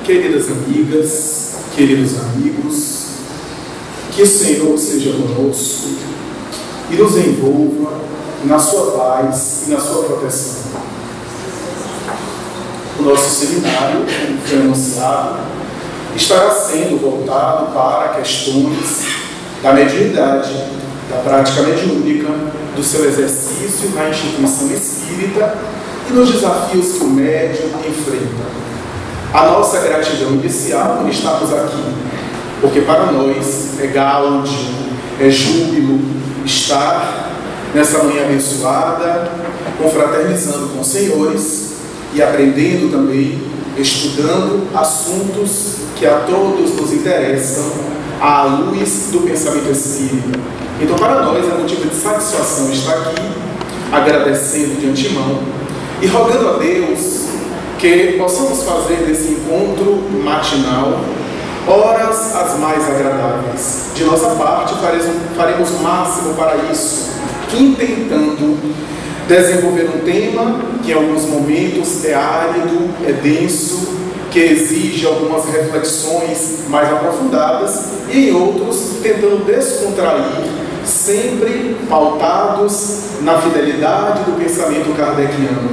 queridas amigas, queridos amigos, que o Senhor seja conosco e nos envolva na sua paz e na sua proteção. O nosso seminário, como foi anunciado, estará sendo voltado para questões da mediunidade, da prática mediúnica, do seu exercício na instituição espírita e nos desafios que o médium enfrenta. A nossa gratidão inicial por estarmos aqui, porque para nós é gáudio, é júbilo estar nessa manhã abençoada, confraternizando com os senhores e aprendendo também, estudando assuntos que a todos nos interessam à luz do pensamento espírita. Então, para nós é motivo de satisfação estar aqui, agradecendo de antemão e rogando a Deus que possamos fazer desse encontro matinal horas as mais agradáveis. De nossa parte, faremos o máximo para isso, intentando desenvolver um tema que em alguns momentos é árido, é denso, que exige algumas reflexões mais aprofundadas, e em outros tentando descontrair, sempre pautados na fidelidade do pensamento kardeciano.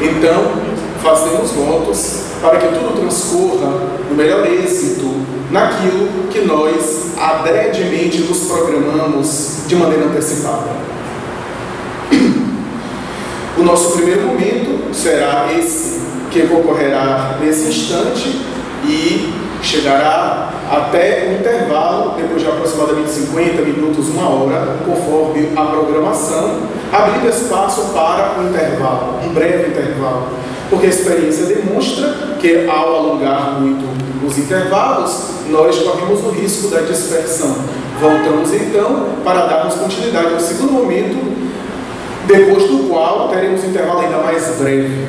Então, fazemos votos para que tudo transcorra no melhor êxito, naquilo que nós adredemente nos programamos de maneira antecipada. O nosso primeiro momento será esse que ocorrerá nesse instante e chegará até um intervalo, depois de aproximadamente 50 minutos, 1 hora, conforme a programação, abrindo espaço para um intervalo, um breve intervalo, porque a experiência demonstra que ao alongar muito os intervalos, nós corremos o risco da dispersão. Voltamos então para darmos continuidade ao segundo momento, depois do qual teremos um intervalo ainda mais breve,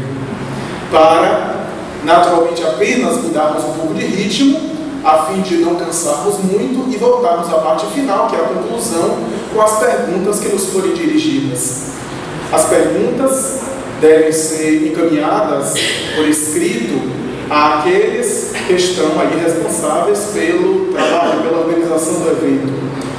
para naturalmente apenas mudarmos um pouco de ritmo, a fim de não cansarmos muito e voltarmos à parte final, que é a conclusão, com as perguntas que nos forem dirigidas. As perguntas devem ser encaminhadas por escrito àqueles que estão aí responsáveis pelo trabalho, pela organização do evento,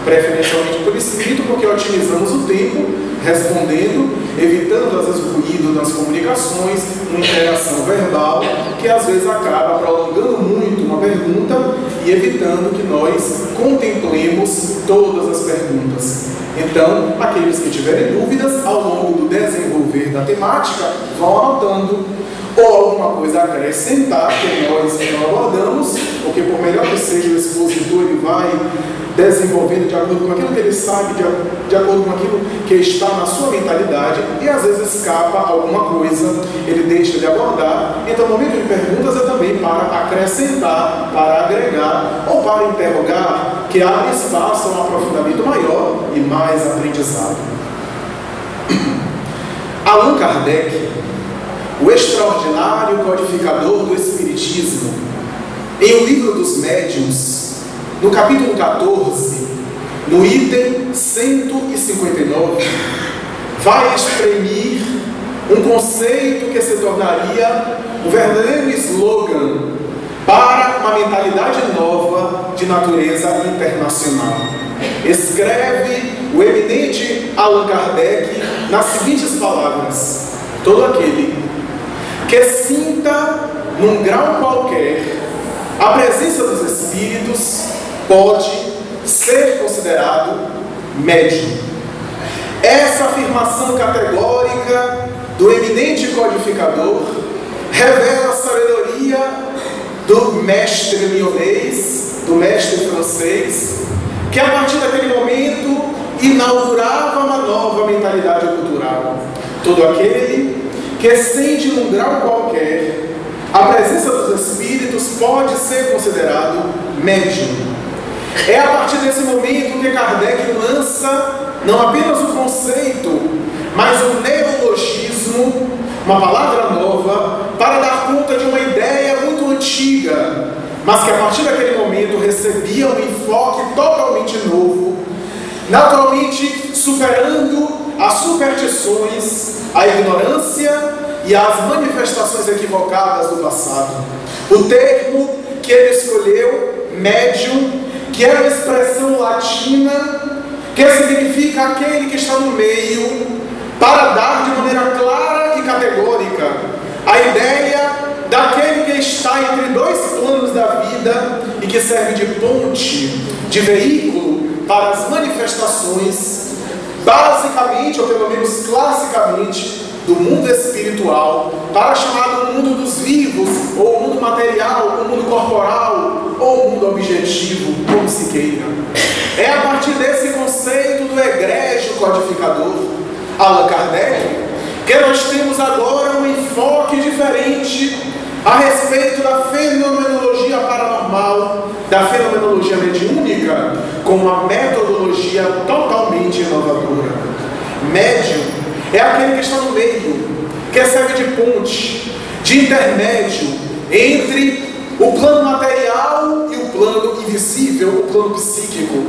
preferencialmente por escrito, porque otimizamos o tempo respondendo, evitando às vezes o ruído das comunicações, uma interação verbal que às vezes acaba prolongando muito uma pergunta e evitando que nós contemplemos todas as perguntas. Então, aqueles que tiverem dúvidas ao longo do desenvolver da temática, vão anotando, ou alguma coisa a acrescentar que nós não abordamos, porque por melhor que seja o expositor, ele vai desenvolvendo de acordo com aquilo que ele sabe, de acordo com aquilo que está na sua mentalidade, e às vezes escapa alguma coisa, ele deixa de abordar. Então o momento de perguntas é também para acrescentar, para agregar ou para interrogar, que abre espaço a um aprofundamento maior e mais aprendizado. Allan Kardec, o extraordinário codificador do Espiritismo, em O Livro dos Médiuns, no capítulo 14, no item 159, vai exprimir um conceito que se tornaria um verdadeiro slogan para uma mentalidade nova de natureza internacional. Escreve o eminente Allan Kardec nas seguintes palavras: todo aquele que sinta, num grau qualquer, a presença dos espíritos pode ser considerado médium. Essa afirmação categórica do eminente codificador revela a sabedoria do mestre lyonês, do mestre francês, que a partir daquele momento inaugurava uma nova mentalidade cultural. Todo aquele que sente num grau qualquer a presença dos espíritos pode ser considerado médium. É a partir desse momento que Kardec lança não apenas o conceito, mas um neologismo, uma palavra nova, para dar conta de uma ideia muito antiga, mas que a partir daquele momento recebia um enfoque totalmente novo, naturalmente superando as superstições, a ignorância e as manifestações equivocadas do passado. O termo que ele escolheu, médium, que era uma expressão latina, que significa aquele que está no meio, para dar de maneira clara e categórica a ideia daquele que está entre dois planos da vida e que serve de ponte, de veículo para as manifestações, basicamente, ou pelo menos classicamente, do mundo espiritual, para chamado mundo dos vivos, ou mundo material, ou mundo corporal, ou mundo objetivo, como se queira. É a partir desse conceito do egrégio codificador, Allan Kardec, que nós temos agora um enfoque diferente a respeito da fenomenologia paranormal, da fenomenologia mediúnica, com uma metodologia totalmente inovadora. Médium é aquele que está no meio, que serve de ponte, de intermédio entre o plano material e o plano invisível, o plano psíquico.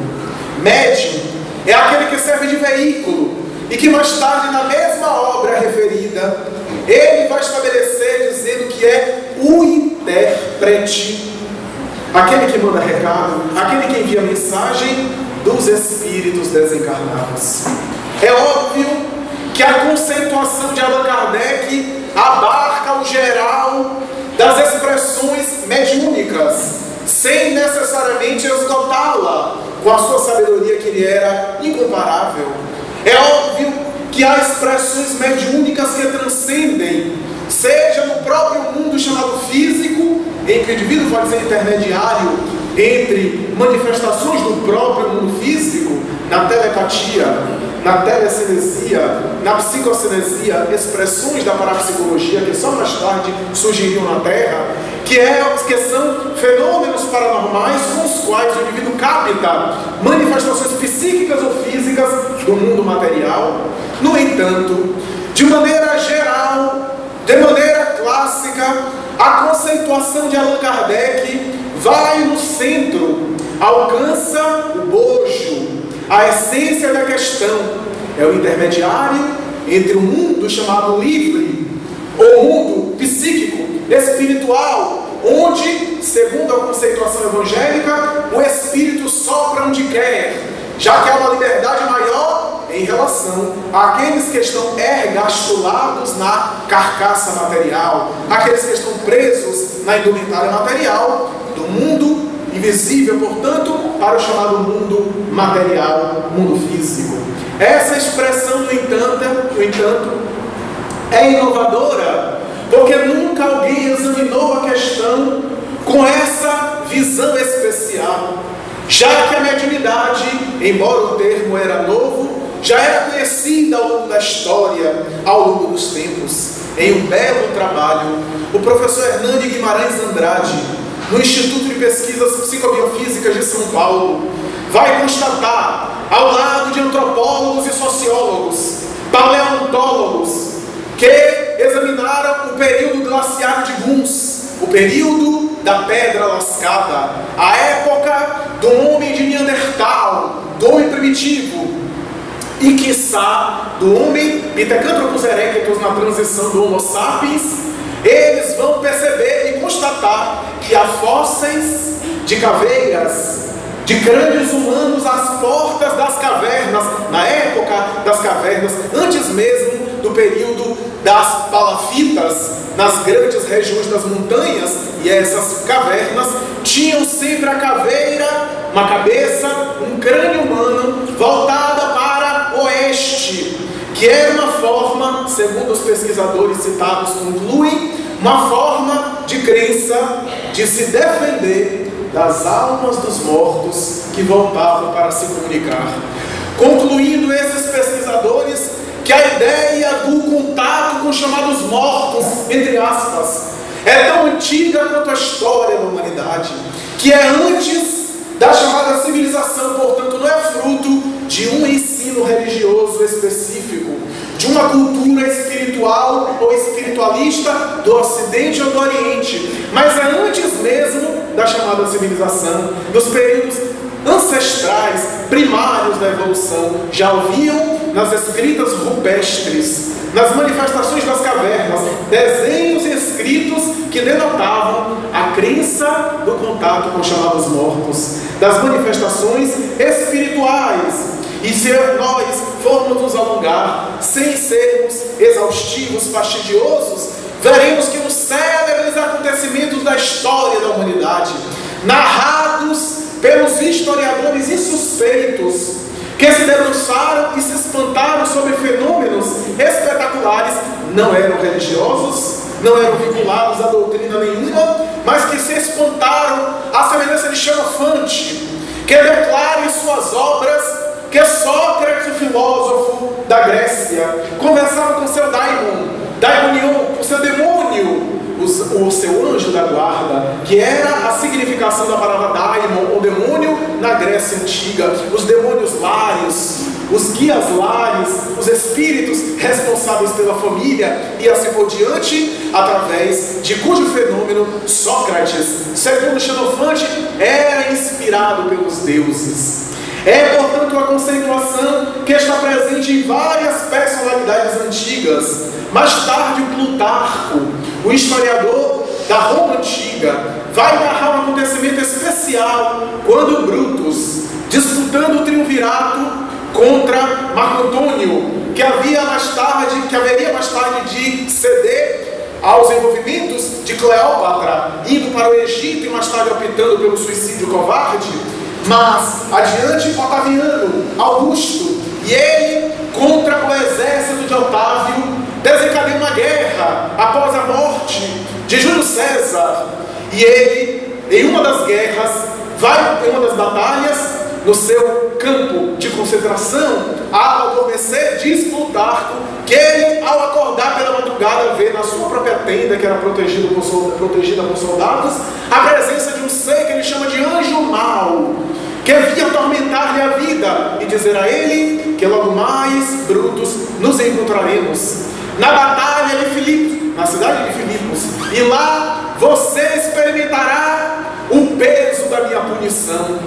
Médium é aquele que serve de veículo e que mais tarde, na mesma obra referida, ele vai estabelecer dizendo que é o intérprete, aquele que manda recado, aquele que envia mensagem dos espíritos desencarnados. É óbvio que a conceituação de Allan Kardec abarca o geral das expressões mediúnicas, sem necessariamente esgotá-la com a sua sabedoria, que lhe era incomparável. É óbvio que há expressões mediúnicas que transcendem, seja no próprio mundo chamado físico, em que o indivíduo pode ser intermediário entre manifestações do próprio mundo físico, na telepatia, na telecinesia, na psicocinesia, expressões da parapsicologia que só mais tarde surgiriam na Terra, que são fenômenos paranormais com os quais o indivíduo capta manifestações psíquicas ou físicas do mundo material. No entanto, de maneira geral, de maneira clássica, a conceituação de Allan Kardec vai no centro, alcança o bojo, a essência da questão. É o intermediário entre o mundo chamado livre, ou mundo psíquico, espiritual, onde, segundo a conceituação evangélica, o espírito sopra onde quer, já que há uma liberdade maior em relação àqueles que estão ergastulados na carcaça material, aqueles que estão presos na indumentária material do mundo invisível, portanto, para o chamado mundo material, mundo físico. Essa expressão, no entanto, é inovadora, porque nunca alguém examinou a questão com essa visão especial, já que a mediunidade, embora o termo era novo, já era conhecida ao longo da história, ao longo dos tempos. Em um belo trabalho, o professor Hernani Guimarães Andrade, no Instituto de Pesquisas Psicobiofísicas de São Paulo, vai constatar, ao lado de antropólogos e sociólogos, paleontólogos, que examinaram o período glaciário de Guns, o período da Pedra Lascada, a época do homem de Neandertal, do homem primitivo, e quiçá do homem Pithecanthropus erectus na transição do Homo sapiens. Eles vão perceber e constatar que há fósseis de caveiras, de crânios humanos às portas das cavernas, na época das cavernas, antes mesmo do período das palafitas, nas grandes regiões das montanhas. E essas cavernas tinham sempre a caveira, uma cabeça, um crânio humano voltada para o oeste, que era uma forma, segundo os pesquisadores citados concluem, uma forma de crença de se defender das almas dos mortos que voltavam para se comunicar. Concluindo esses pesquisadores que a ideia do contato com os chamados mortos, entre aspas, é tão antiga quanto a história da humanidade, que é antes da chamada civilização, portanto não é fruto de um ensino religioso específico, de uma cultura espiritual ou espiritualista do Ocidente ou do Oriente, mas é antes mesmo da chamada civilização, dos períodos ancestrais, primários da evolução, já haviam nas escritas rupestres, nas manifestações das cavernas, desenhos e escritos que denotavam a crença do contato com os chamados mortos, das manifestações espirituais. E se nós formos nos alongar, sem sermos exaustivos, fastidiosos, veremos que nos célebres acontecimentos da história da humanidade, narrados pelos historiadores insuspeitos, que se debruçaram e se espantaram sobre fenômenos espetaculares, não eram religiosos, não eram vinculados a doutrina nenhuma, mas que se espantaram à semelhança de Xenofante, que declara em suas obras que Sócrates, o filósofo da Grécia, conversava com seu daimonion, com seu demônio, o seu anjo da guarda, que era a significação da palavra daimon, ou demônio, na Grécia Antiga. Os demônios lários, os guias lários, os espíritos responsáveis pela família, e assim por diante, através de cujo fenômeno Sócrates, segundo Xenofante, era inspirado pelos deuses. É, portanto, uma conceituação que está presente em várias personalidades antigas. Mais tarde, o Plutarco, o historiador da Roma Antiga, vai narrar um acontecimento especial quando Brutus, disputando o triunvirato contra Marco Antônio, que haveria mais tarde de ceder aos envolvimentos de Cleópatra, indo para o Egito e mais tarde optando pelo suicídio covarde, mas adiante Otaviano, Augusto, e ele contra o exército de Otávio desencadeia uma guerra após a morte de Júlio César, e ele, em uma das guerras, vai em uma das batalhas, no seu campo de concentração, ao adormecer, diz Plutarco que ele, ao acordar pela madrugada, vê na sua própria tenda, que era protegida por soldados, a presença de um ser que ele chama de anjo mau, que vinha atormentar-lhe a vida e dizer a ele que logo mais, Brutus, nos encontraremos na batalha de Filipos, na cidade de Filipos, e lá você experimentará o peso da minha punição.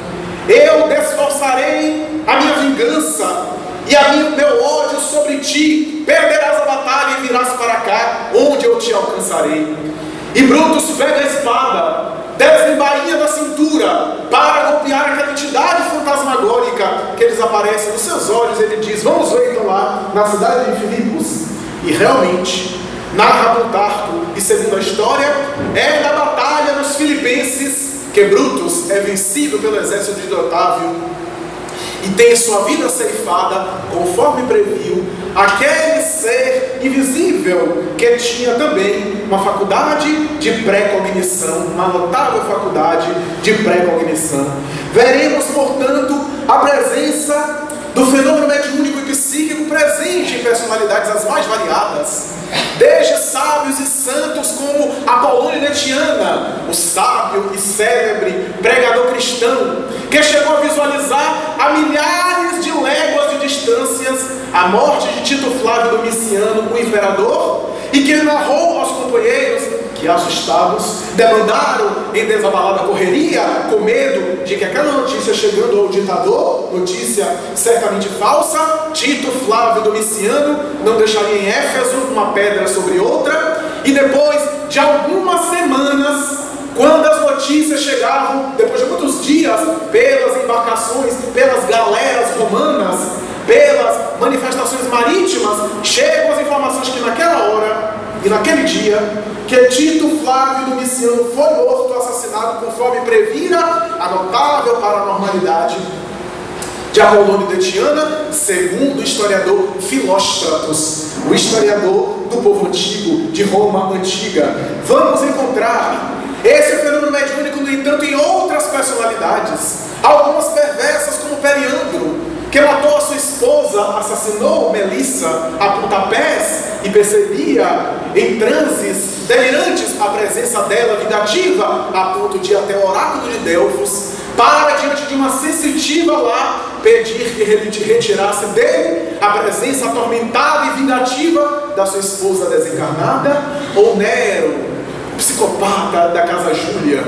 Eu desforçarei a minha vingança e o meu ódio sobre ti. Perderás a batalha e virás para cá, onde eu te alcançarei. E Brutus pega a espada, desembainha da cintura para golpear aquela entidade fantasmagórica que desaparece dos seus olhos. Ele diz: vamos ver então lá na cidade de Filipos. E realmente, narra Plutarco, e segundo a história, é da batalha dos filipenses que Brutus é vencido pelo exército de Otávio e tem sua vida ceifada, conforme previu aquele ser invisível que tinha também uma faculdade de pré-cognição, uma notável faculdade de pré-cognição. Veremos, portanto, a presença do fenômeno mediúnico e psíquico presente em personalidades as mais variadas, desde sábios e santos como Apolônio de Tiana, o sábio e célebre pregador cristão, que chegou a visualizar a milhares de léguas de distâncias a morte de Tito Flávio Domiciano, o imperador, e que narrou aos companheiros que, assustados, demandaram em desabalada correria, com medo de que aquela notícia chegando ao ditador, notícia certamente falsa, Tito Flávio Domiciano não deixaria em Éfeso uma pedra sobre outra, e depois de algumas semanas, quando as notícias chegavam, depois de muitos dias, pelas embarcações, pelas galeras romanas, pelas manifestações marítimas, chegam as informações que naquela hora e naquele dia, que Tito Flávio Domiciano foi morto, assassinado, conforme previra a notável paranormalidade de Apolônio de Tiana, segundo o historiador Filóstratos, o historiador do povo antigo, de Roma Antiga. Vamos encontrar esse fenômeno mediúnico, no entanto, em outras personalidades, algumas perversas, como Periandro, que matou a sua esposa, assassinou Melissa a pontapés e percebia em transes delirantes a presença dela vingativa, a ponto de ir até o oráculo de Delfos, para, diante de uma sensitiva lá, pedir que retirasse dele a presença atormentada e vingativa da sua esposa desencarnada. Ou Nero, psicopata da casa Júlia,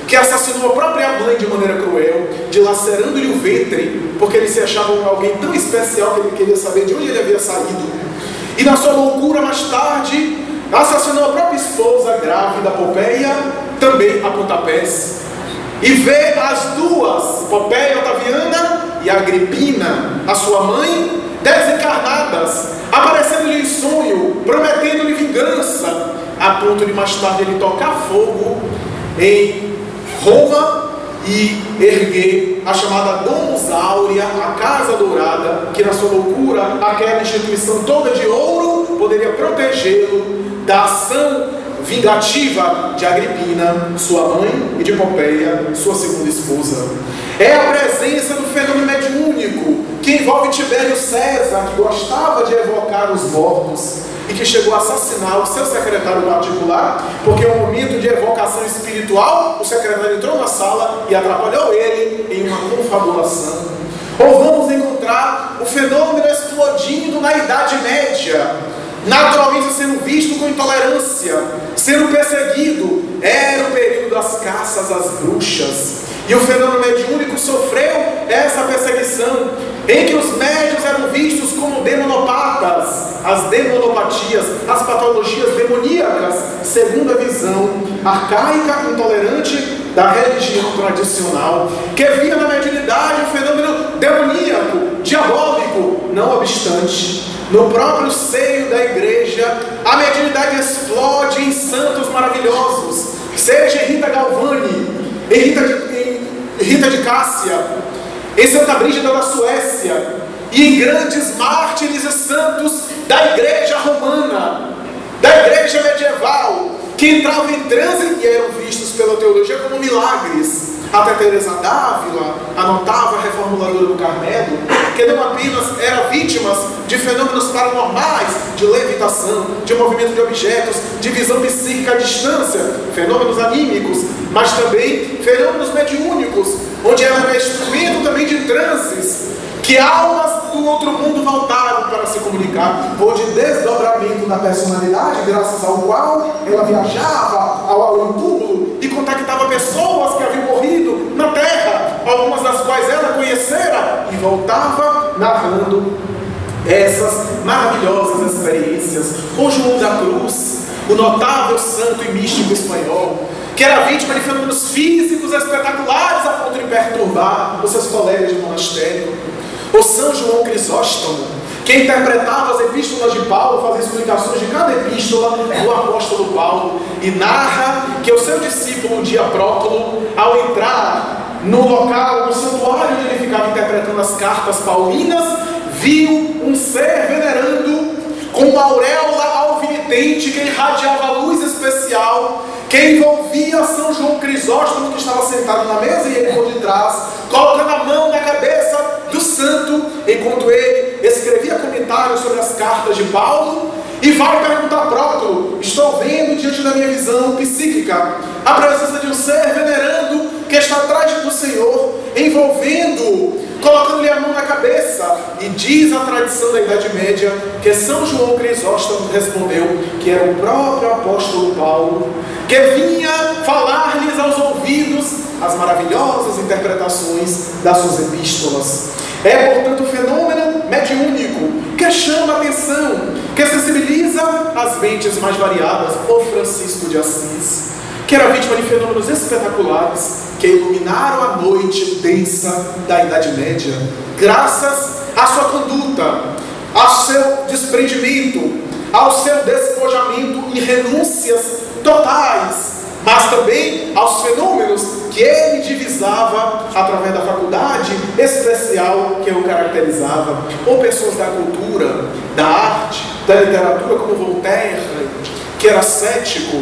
que assassinou a própria mãe de maneira cruel, dilacerando-lhe o ventre, porque ele se achava alguém tão especial que ele queria saber de onde ele havia saído. E na sua loucura, mais tarde, assassinou a própria esposa grávida, Popeia, também a pontapés. E vê as duas, Popeia Otaviana e Agripina, a sua mãe, desencarnadas, aparecendo-lhe em sonho, prometendo-lhe vingança, a ponto de mais tarde ele tocar fogo em Roma e erguer a chamada Domus Áurea, a Casa Dourada, que na sua loucura, aquela instituição toda de ouro, poderia protegê-lo da ação vingativa de Agripina, sua mãe, e de Popeia, sua segunda esposa. É a presença do fenômeno mediúnico que envolve Tibério César, que gostava de evocar os mortos e que chegou a assassinar o seu secretário particular, porque em um momento de evocação espiritual, o secretário entrou na sala e atrapalhou ele em uma confabulação. Ou vamos encontrar o fenômeno explodindo na Idade Média, naturalmente sendo visto com intolerância, sendo perseguido. Era o período das caças às bruxas, e o fenômeno mediúnico sofreu essa perseguição, em que os médiuns eram vistos como demonopatas, as demonopatias, as patologias demoníacas, segundo a visão arcaica e intolerante da religião tradicional, que via na mediunidade um fenômeno demoníaco, diabólico. Não obstante, no próprio seio da igreja, a mediunidade explode em santos maravilhosos, seja em Rita Galvani, em Rita de Cássia, em Santa Brígida da Suécia, e em grandes mártires e santos da igreja romana, da igreja medieval, que entravam em transe e eram vistos pela teologia como milagres. Até Teresa d'Ávila, a notável reformuladora do Carmelo, que não apenas eram vítimas de fenômenos paranormais, de levitação, de movimento de objetos, de visão psíquica à distância, fenômenos anímicos, mas também fenômenos mediúnicos, onde ela era instrumento também de transes, que almas do outro mundo voltaram para se comunicar, ou de desdobramento da personalidade, graças ao qual ela viajava ao túmulo e contactava pessoas que haviam morrido na terra, algumas das quais ela conhecera, e voltava narrando essas maravilhosas experiências. Ou João da Cruz, o notável santo e místico espanhol, que era vítima de fenômenos físicos espetaculares a ponto de perturbar os seus colegas de monastério. O São João Crisóstomo, que interpretava as epístolas de Paulo, fazia explicações de cada epístola do apóstolo Paulo, e narra que o seu discípulo, Diapróclo, ao entrar no local, no santuário onde ele ficava interpretando as cartas paulinas, viu um ser venerando com uma auréola alvinitente que irradiava luz especial, que envolvia São João Crisóstomo, que estava sentado na mesa, e ele por detrás, colocando a mão na cabeça do santo, enquanto ele escrevia comentários sobre as cartas de Paulo, e vai perguntar a Próclo: estou vendo diante da minha visão psíquica a presença de um ser venerando que está atrás do Senhor, envolvendo-o, colocando-lhe a mão na cabeça. E diz a tradição da Idade Média que São João Crisóstomo respondeu que era o próprio apóstolo Paulo, que vinha falar-lhes aos ouvidos as maravilhosas interpretações das suas epístolas. É, portanto, o fenômeno mediúnico que chama a atenção, que sensibiliza as mentes mais variadas. O Francisco de Assis, que era vítima de fenômenos espetaculares que iluminaram a noite densa da Idade Média, graças à sua conduta, ao seu desprendimento, ao seu despojamento e renúncias totais, mas também aos fenômenos que ele divisava através da faculdade especial que o caracterizava, ou pessoas da cultura, da arte, da literatura, como Voltaire, que era cético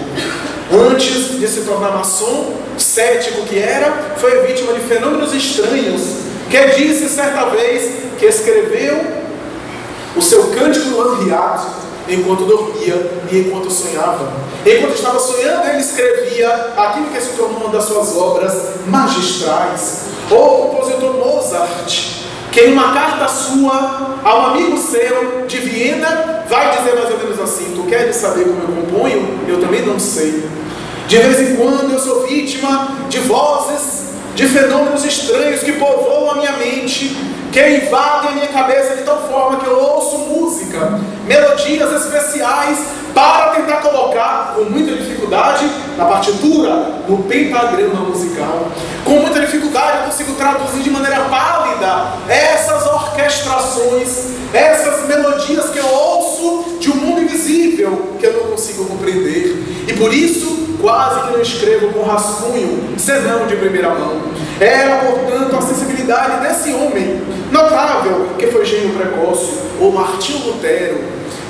antes de se tornar maçom, cético que era, foi vítima de fenômenos estranhos, que disse certa vez que escreveu o seu Cântico Henriade enquanto dormia e enquanto sonhava. Enquanto estava sonhando, ele escrevia aquilo que se tornou uma das suas obras magistrais. Ou o compositor Mozart, que em uma carta sua a um amigo seu de Viena vai dizer mais ou menos assim: tu queres saber como eu componho? Eu também não sei. De vez em quando eu sou vítima de vozes, de fenômenos estranhos que povoam a minha mente, que invadem a minha cabeça de tal forma que eu ouço música, melodias especiais para tentar colocar com muita dificuldade na partitura, no pentagrama musical. Com muita dificuldade eu consigo traduzir de maneira pálida essas orquestrações, essas melodias que eu ouço de um mundo invisível que eu não consigo compreender. E por isso quase que não escrevo com rascunho, senão de primeira mão. Era, portanto, a sensibilidade desse homem notável, que foi gênio precoce, o Martinho Lutero,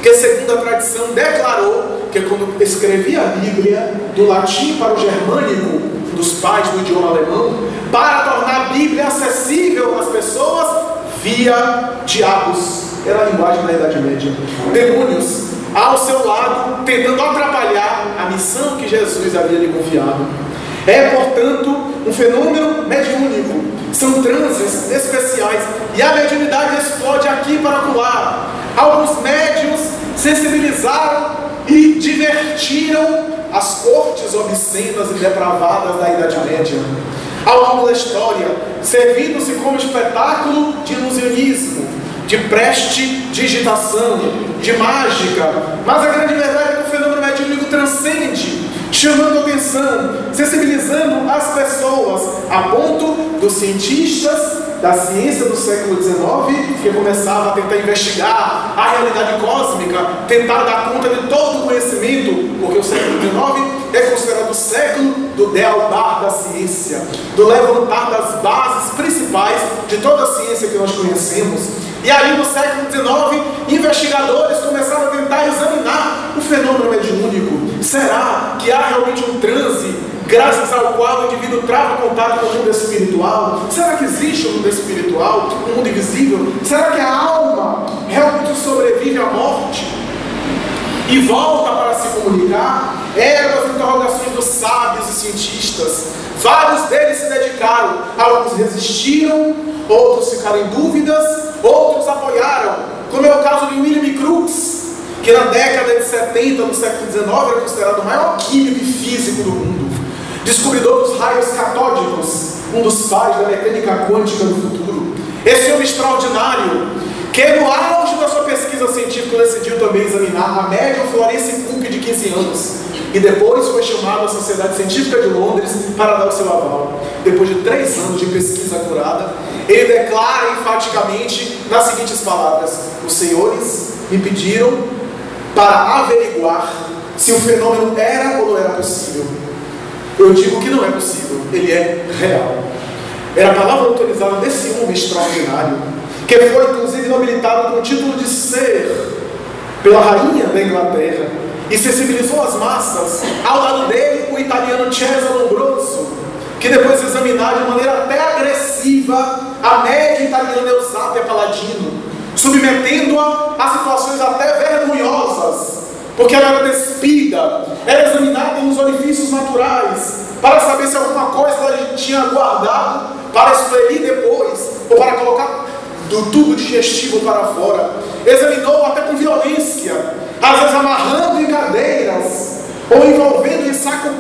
que segundo a tradição declarou que quando escrevia a Bíblia do latim para o germânico, dos pais do idioma alemão, para tornar a Bíblia acessível às pessoas, via diabos, era a linguagem da Idade Média, demônios ao seu lado, tentando atrapalhar a missão que Jesus havia lhe confiado. É, portanto, um fenômeno mediúnico. São transes especiais. E a mediunidade explode aqui para acolá. Alguns médiuns sensibilizaram e divertiram as cortes obscenas e depravadas da Idade Média. Ao longo da história, servindo-se como espetáculo de ilusionismo, de prestidigitação, de mágica. Mas a grande verdade é que o fenômeno mediúnico transcende, chamando atenção, sensibilizando as pessoas, a ponto dos cientistas da ciência do século XIX, que começavam a tentar investigar a realidade cósmica, tentar dar conta de todo o conhecimento, porque o século XIX é considerado o século do dealbar da ciência, do levantar das bases principais de toda a ciência que nós conhecemos. E aí no século XIX, investigadores começaram a tentar examinar o fenômeno mediúnico. Será que há realmente um transe graças ao qual o indivíduo trava contato com o mundo espiritual? Será que existe um mundo espiritual, um mundo invisível? Será que a alma realmente sobrevive à morte e volta para se comunicar? Eram as interrogações dos sábios e cientistas. Vários deles se dedicaram, alguns resistiram, outros ficaram em dúvidas, outros apoiaram, como é o caso de William Crookes, que na década de 70 do século XIX era considerado o maior químico e físico do mundo, descobridor dos raios catódicos, um dos pais da mecânica quântica do futuro. Esse homem extraordinário, que no auge da sua pesquisa científica decidiu também examinar a médium Florence Cook de 15 anos, e depois foi chamado à Sociedade Científica de Londres para dar o seu aval. Depois de 3 anos de pesquisa acurada, ele declara enfaticamente nas seguintes palavras: os senhores me pediram para averiguar se o fenômeno era ou não era possível. Eu digo que não é possível, ele é real. Era a palavra autorizada desse homem extraordinário, que foi inclusive nobilitado com o título de ser pela rainha da Inglaterra e sensibilizou as massas. Ao lado dele, o italiano Cesare Lombroso, que depois de examinar de maneira até agressiva a média italiana Eusapia Paladino, submetendo-a a situações até vergonhosas, porque ela era despida, era examinada nos orifícios naturais, para saber se alguma coisa ela tinha guardado para expelir depois, ou para colocar do tubo digestivo para fora. Examinou até com violência, às vezes amarrando em cadeiras, ou envolvendo em sacos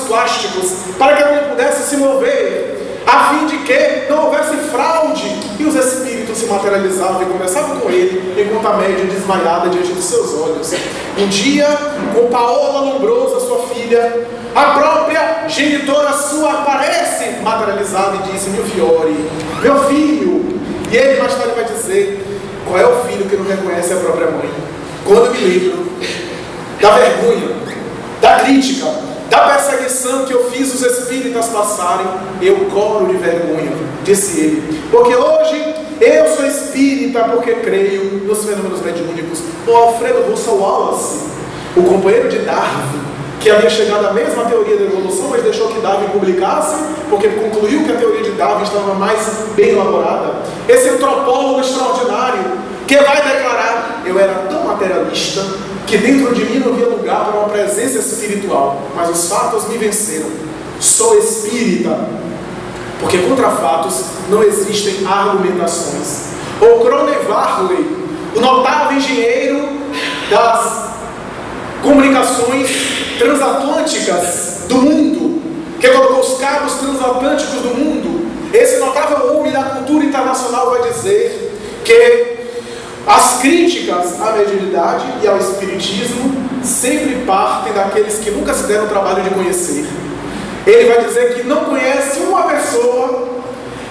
plásticos, para que ela não pudesse se mover, a fim de que não houvesse fraude, e os espíritos se materializavam e conversavam com ele, enquanto a médium desmaiada diante dos seus olhos. Um dia, com Paola Lombroso, sua filha, a própria genitora sua aparece materializada e diz: meu fiore, meu filho. E ele mais tarde vai dizer: qual é o filho que não reconhece a própria mãe? Quando eu me lembro da vergonha, da crítica, da perseguição que eu fiz os espíritas passarem, eu coro de vergonha, disse ele, porque hoje eu sou espírita porque creio nos fenômenos mediúnicos. O Alfredo Russel Wallace, o companheiro de Darwin, que havia chegado à mesma teoria da evolução, mas deixou que Darwin publicasse, porque concluiu que a teoria de Darwin estava mais bem elaborada. Esse antropólogo extraordinário, que vai declarar: eu era tão materialista que dentro de mim não havia lugar para uma presença espiritual, mas os fatos me venceram. Sou espírita, porque contra fatos não existem argumentações. Ou Crone Varley, o notável engenheiro das comunicações transatlânticas, do mundo, que colocou os cabos transatlânticos do mundo, esse notável homem da cultura internacional vai dizer que as críticas à mediunidade e ao espiritismo sempre partem daqueles que nunca se deram o trabalho de conhecer. Ele vai dizer que não conhece uma pessoa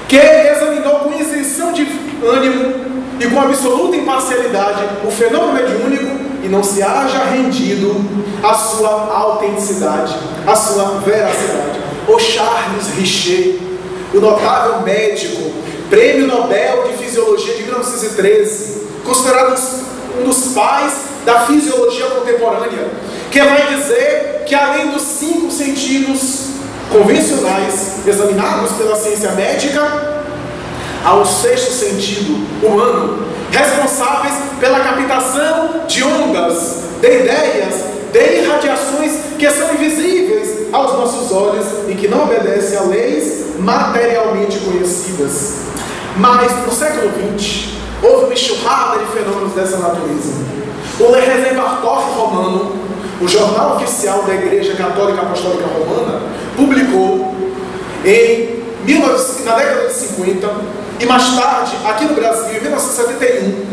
que examinou com isenção de ânimo e com absoluta imparcialidade o fenômeno mediúnico e não se haja rendido à sua autenticidade, à sua veracidade. O Charles Richer, o notável médico, Prêmio Nobel de Fisiologia de 1913, considerado um dos pais da fisiologia contemporânea, que vai dizer que além dos 5 sentidos convencionais examinados pela ciência médica, há um 6º sentido humano, responsáveis pela captação de ondas, de ideias, de irradiações que são invisíveis aos nossos olhos e que não obedecem a leis materialmente conhecidas. Mas no século XX houve uma enxurrada de fenômenos dessa natureza. O Le Réservatoire romano, o jornal oficial da Igreja Católica Apostólica Romana, publicou na década de 50 e mais tarde, aqui no Brasil, em 1971,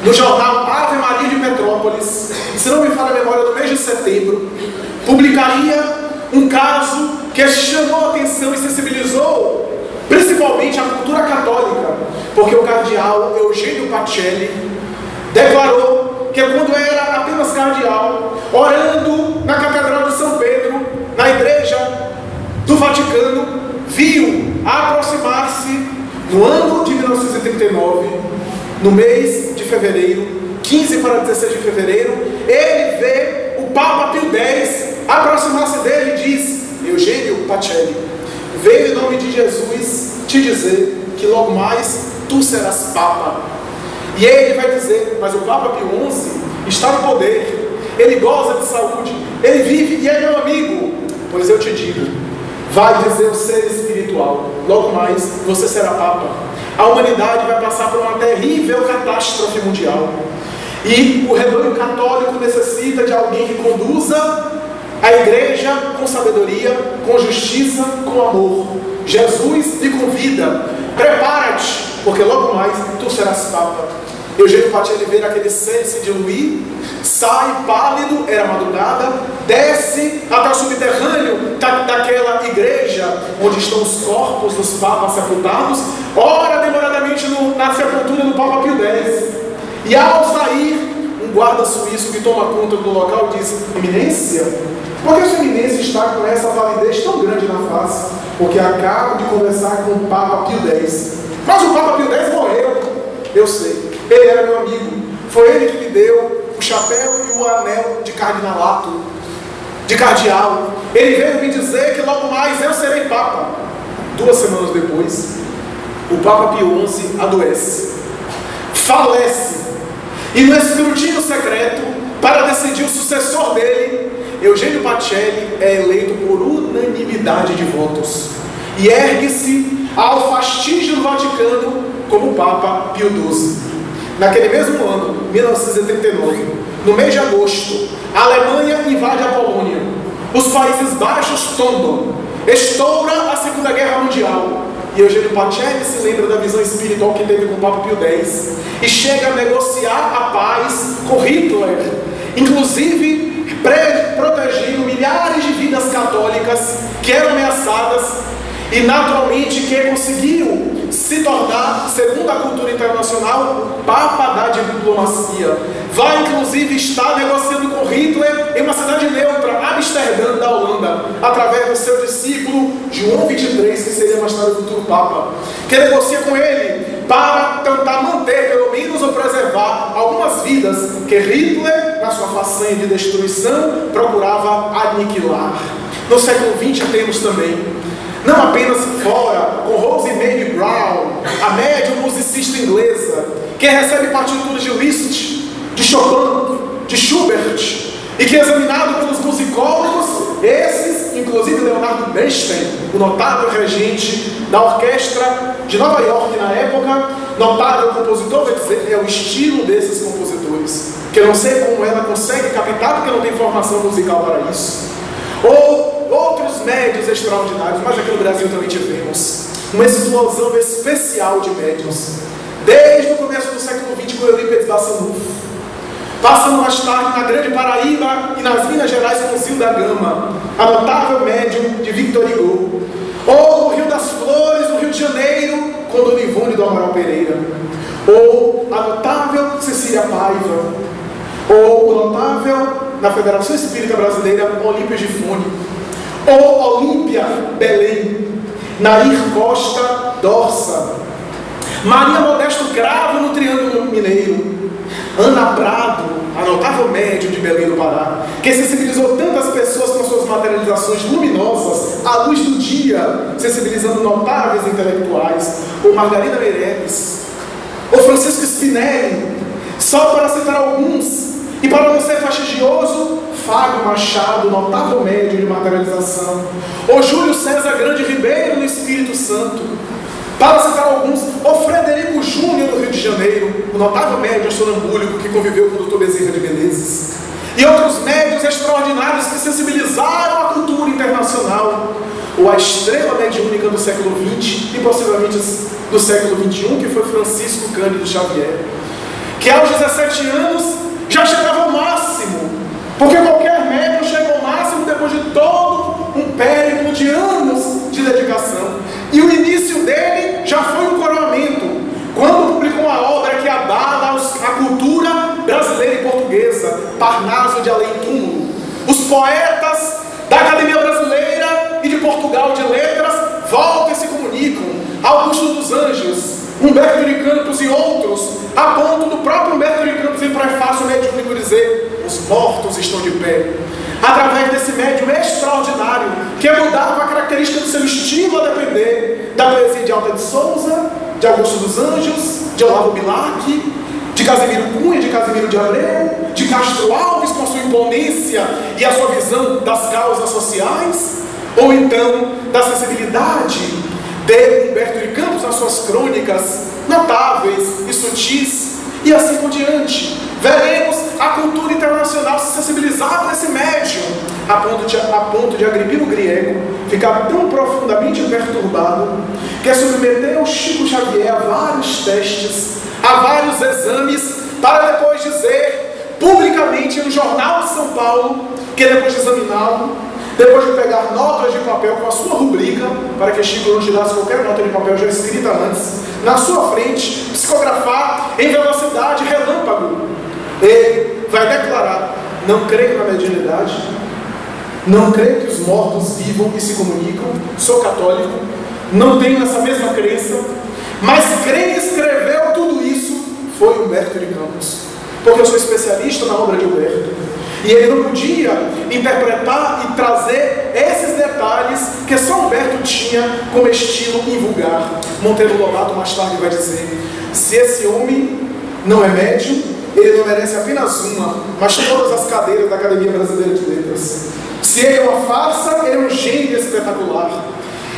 no jornal Ave Maria de Petrópolis, se não me falha a memória, no mês de setembro, publicaria um caso que chamou a atenção e sensibilizou principalmente a cultura católica, porque o cardeal Eugênio Pacelli declarou que quando era apenas cardeal, orando na Catedral de São Pedro, na Igreja do Vaticano, viu aproximar-se, no ano de 1939, no mês de fevereiro, 15 para 16 de fevereiro, ele vê o Papa Pio X aproximar-se dele e diz: Eugênio Pacelli, veio em nome de Jesus te dizer que logo mais tu serás Papa. E ele vai dizer: mas o Papa Pio XI está no poder, ele goza de saúde, ele vive e é meu amigo. Pois eu te digo, vai dizer o ser espiritual, logo mais você será Papa. A humanidade vai passar por uma terrível catástrofe mundial. E o rebanho católico necessita de alguém que conduza a igreja com sabedoria, com justiça, com amor. Jesus te convida: prepara-te, porque logo mais tu serás Papa. Eugênio Pacelli vê aquele sense de Louis, sai pálido, era madrugada, desce até o subterrâneo daquela igreja onde estão os corpos dos papas sepultados, ora demoradamente na sepultura do Papa Pio X. E ao sair, um guarda suíço que toma conta do local diz: Eminência, por que sua eminência está com essa validez tão grande na face? Porque acabo de conversar com o Papa Pio X. Mas o Papa Pio X morreu. Eu sei, ele era meu amigo, foi ele que me deu o chapéu e o anel de cardinalato, de cardeal. Ele veio me dizer que logo mais eu serei Papa. 2 semanas depois, o Papa Pio XI adoece, falece, e no escrutínio secreto, para decidir o sucessor dele, Eugênio Pacelli é eleito por unanimidade de votos e ergue-se ao fastígio do Vaticano como Papa Pio XII. Naquele mesmo ano, 1939, no mês de agosto, a Alemanha invade a Polônia, os Países Baixos tombam, estoura a Segunda Guerra Mundial, e Eugênio Pacelli se lembra da visão espiritual que teve com o Papa Pio X e chega a negociar a paz com Hitler, inclusive protegendo milhares de vidas católicas que eram ameaçadas, e naturalmente que conseguiu se tornar, segundo a cultura internacional, Papa da diplomacia. Vai inclusive estar negociando com Hitler em uma cidade neutra, Amsterdã, da Holanda, através do seu discípulo João XXIII, que seria mais tarde o futuro Papa, que negocia com ele para tentar manter, pelo menos, ou preservar algumas vidas que Hitler, na sua façanha de destruição, procurava aniquilar. No século XX temos também, não apenas fora, com Rosemary Brown, a médium musicista inglesa, que recebe partituras de Liszt, de Chopin, de Schubert, e que é examinado pelos musicólogos, esses, inclusive Leonardo Bernstein, o notável regente da orquestra de Nova York na época, notável compositor, vai dizer, é o estilo desses compositores, que eu não sei como ela consegue captar, porque não tem formação musical para isso. Ou outros médios extraordinários, mas aqui no Brasil também tivemos uma explosão especial de médios, desde o começo do século XX com Eurípides Bassanufo, passando mais tarde na Grande Paraíba e nas Minas Gerais com Zil da Gama, a notável médium de Victor Hugo, ou no Rio das Flores, no Rio de Janeiro, com Dona Ivone do Amaral Pereira, ou a notável Cecília Paiva, ou o notável, na Federação Espírita Brasileira, Olímpio Gifone, ou Olímpia Belém, Nair Costa Dorsa, Maria Modesto Cravo no Triângulo Mineiro, Ana Prado, a notável médium de Belém do Pará, que sensibilizou tantas pessoas com suas materializações luminosas à luz do dia, sensibilizando notáveis intelectuais, ou Margarida Meirelles, ou Francisco Spinelli, só para citar alguns, e para não ser fastidioso, Fábio Machado, notável médium de materialização, ou Júlio César Grande Ribeiro no Espírito Santo, para citar alguns, o Frederico Júnior do Rio de Janeiro, o notável médium sonambúlico que conviveu com o Dr. Bezerra de Menezes, e outros médios extraordinários que sensibilizaram a cultura internacional, ou a estrela mediúnica do século XX e possivelmente do século XXI, que foi Francisco Cândido Xavier, que aos 17 anos já chegava ao máximo, porque qualquer médium chega ao máximo depois de todo um périplo de anos de dedicação. E o início dele já foi um coroamento, quando publicou uma obra que abala a cultura brasileira e portuguesa, Parnaso de Além Túmulo. Os poetas da Academia Brasileira e de Portugal de Letras voltam e se comunicam. Augusto dos Anjos, Humberto de Campos e outros, a ponto do próprio Humberto de Campos em prefácio mediúnico dizer: os mortos estão de pé. Através desse médium extraordinário, que mudava a característica do seu estilo a depender da poesia de Alta de Souza, de Augusto dos Anjos, de Olavo Bilac, de Casimiro Cunha, de Casimiro de Abreu, de Castro Alves com sua imponência e a sua visão das causas sociais, ou então da sensibilidade de Humberto de Campos nas suas crônicas notáveis e sutis, e assim por diante. Veremos a cultura internacional se sensibilizar com esse médium, a ponto de Agripino Griego ficar tão profundamente perturbado que submeteu Chico Xavier a vários testes, a vários exames, para depois dizer publicamente no Jornal de São Paulo que depois de examiná-lo, depois de pegar notas de papel com a sua rubrica, para que Chico não tirasse qualquer nota de papel já escrita antes, na sua frente, psicografar em velocidade relâmpago, ele vai declarar: não creio na mediunidade, não creio que os mortos vivam e se comunicam, sou católico, não tenho essa mesma crença, mas quem escreveu tudo isso foi Humberto de Campos, porque eu sou especialista na obra de Humberto, e ele não podia interpretar e trazer esses detalhes que só Humberto tinha como estilo invulgar. Monteiro Lobato mais tarde vai dizer: se esse homem não é médium, ele não merece apenas uma, mas todas as cadeiras da Academia Brasileira de Letras. Se ele é uma farsa, ele é um gênio espetacular.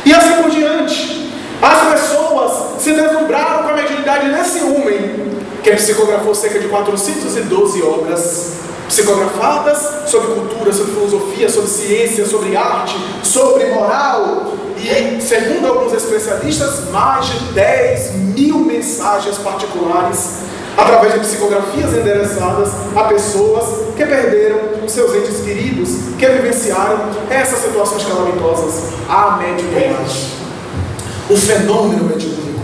E assim por diante. As pessoas se deslumbraram com a mediunidade nesse homem, que psicografou cerca de 412 obras, psicografadas sobre cultura, sobre filosofia, sobre ciência, sobre arte, sobre moral, e, segundo alguns especialistas, mais de 10 mil mensagens particulares, através de psicografias endereçadas a pessoas que perderam os seus entes queridos, que vivenciaram essas situações calamitosas. A mediunidade, o fenômeno mediúnico,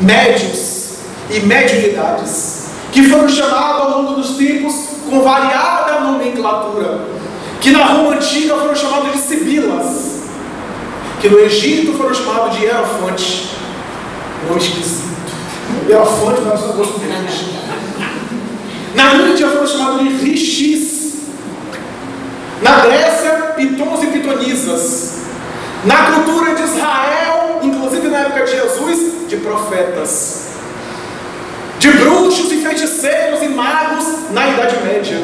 médiuns e mediunidades, que foram chamados ao longo dos tempos com variada nomenclatura, que na Roma Antiga foram chamados de sibilas, que no Egito foram chamados de hierofantes, nome esquisito. Hierofante não é só gosto grande. Na Índia foram chamados de rishis. Na Grécia, pitons e pitonisas. Na cultura de Israel, inclusive na época de Jesus, de profetas. De bruxos e feiticeiros e magos na Idade Média.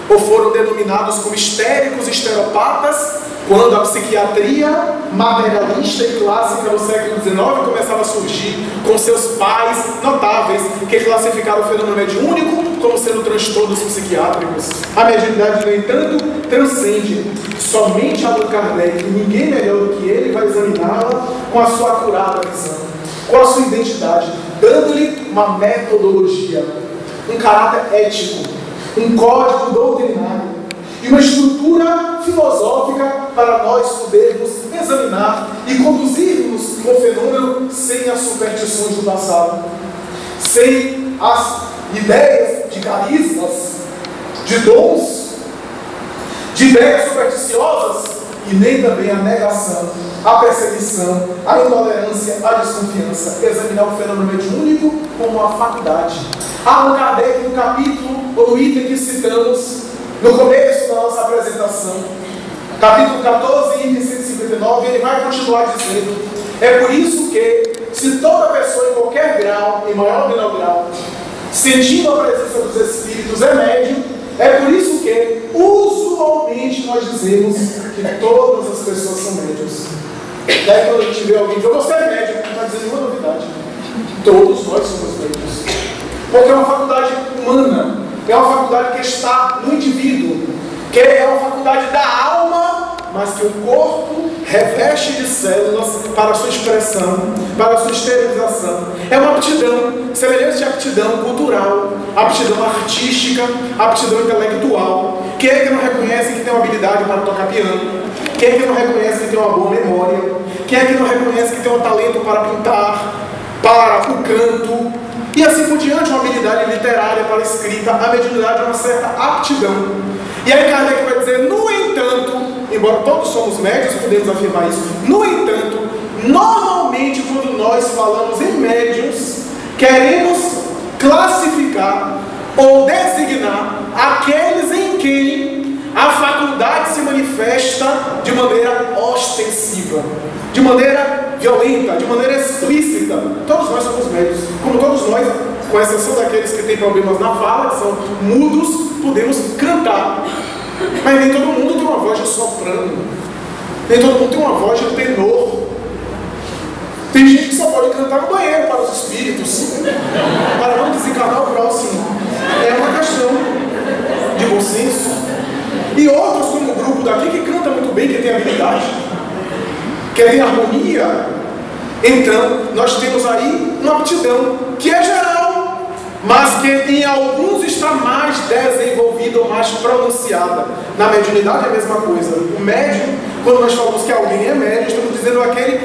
Ou foram denominados como histéricos e esteropatas, Quando a psiquiatria materialista e clássica no século XIX começava a surgir com seus pais notáveis que classificaram o fenômeno mediúnico como sendo transtornos psiquiátricos. A mediunidade, no entanto, transcende. Somente Allan Kardec, ninguém melhor do que ele, vai examiná-la com a sua acurada visão, com a sua identidade, dando-lhe uma metodologia, um caráter ético, um código doutrinário e uma estrutura filosófica para nós podermos examinar e conduzirmos o fenômeno sem as superstições do passado, sem as ideias de carismas, de dons, de ideias supersticiosas, e nem também a negação, a perseguição, a intolerância, a desconfiança. Examinar o fenômeno mediúnico como uma faculdade. Allan Kardec, no capítulo, ou no item que citamos no começo da nossa apresentação, capítulo 14, item 159, ele vai continuar dizendo: é por isso que, se toda pessoa em qualquer grau, em maior ou menor grau, sentindo a presença dos Espíritos, é médium, é por isso que, usualmente, nós dizemos que todas as pessoas são médiums. Daí quando a gente vê alguém dizer: você é médium, não está dizendo nenhuma novidade. Todos nós somos médiums. Porque é uma faculdade humana, é uma faculdade que está no indivíduo, que é uma faculdade da alma, mas que o corpo reveste de células para a sua expressão, para a sua esterilização. É uma aptidão, semelhante à aptidão cultural, aptidão artística, aptidão intelectual. Quem é que não reconhece que tem uma habilidade para tocar piano? Quem é que não reconhece que tem uma boa memória? Quem é que não reconhece que tem um talento para pintar, para o canto? E assim por diante, uma habilidade literária para a escrita. A mediunidade é uma certa aptidão. E aí Kardec vai dizer: no entanto, embora todos somos médios, podemos afirmar isso, no entanto, normalmente quando nós falamos em médiuns, queremos classificar ou designar aqueles em quem a faculdade se manifesta de maneira ostensiva, de maneira violenta, de maneira explícita. Todos nós somos médios, como todos nós, com exceção daqueles que têm problemas na fala, que são mudos, podemos cantar. Mas nem todo mundo tem uma voz de soprano, nem todo mundo tem uma voz de tenor. Tem gente que só pode cantar no banheiro para os espíritos, para não desencarnar o próximo. É uma questão de bom senso. E outros, como o grupo daqui, que canta muito bem, que tem habilidade, que tem harmonia. Então, nós temos aí uma aptidão que é geral, mas que em alguns está mais desenvolvida ou mais pronunciada. Na mediunidade é a mesma coisa. O médium, quando nós falamos que alguém é médium, estamos dizendo aquele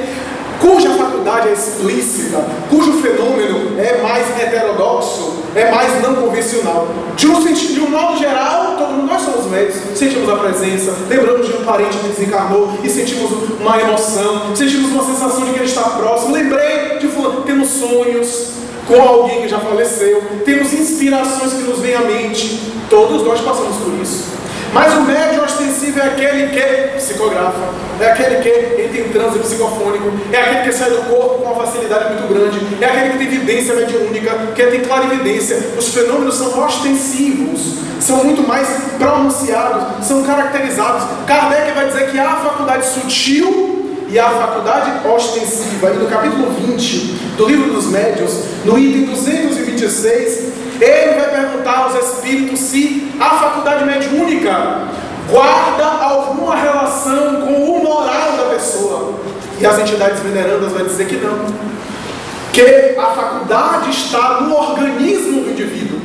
cuja faculdade é explícita, cujo fenômeno é mais heterodoxo, é mais não convencional. De um modo geral, todos nós somos médios, sentimos a presença, lembramos de um parente que desencarnou e sentimos uma emoção, sentimos uma sensação de que ele está próximo. Lembrei de fulano, temos sonhos com alguém que já faleceu, temos inspirações que nos vêm à mente. Todos nós passamos por isso. Mas o médium ostensivo é aquele que psicografa, é aquele que entra em transe psicofônico, é aquele que sai do corpo com uma facilidade muito grande, é aquele que tem vidência mediúnica, que tem clarividência. Os fenômenos são ostensivos, são muito mais pronunciados, são caracterizados. Kardec vai dizer que há a faculdade sutil e há a faculdade ostensiva. E no capítulo 20 do Livro dos Médiuns, no item 226, ele vai perguntar aos espíritos se a faculdade mediúnica guarda alguma relação com o moral da pessoa. E as entidades venerandas vão dizer que não. Que a faculdade está no organismo do indivíduo.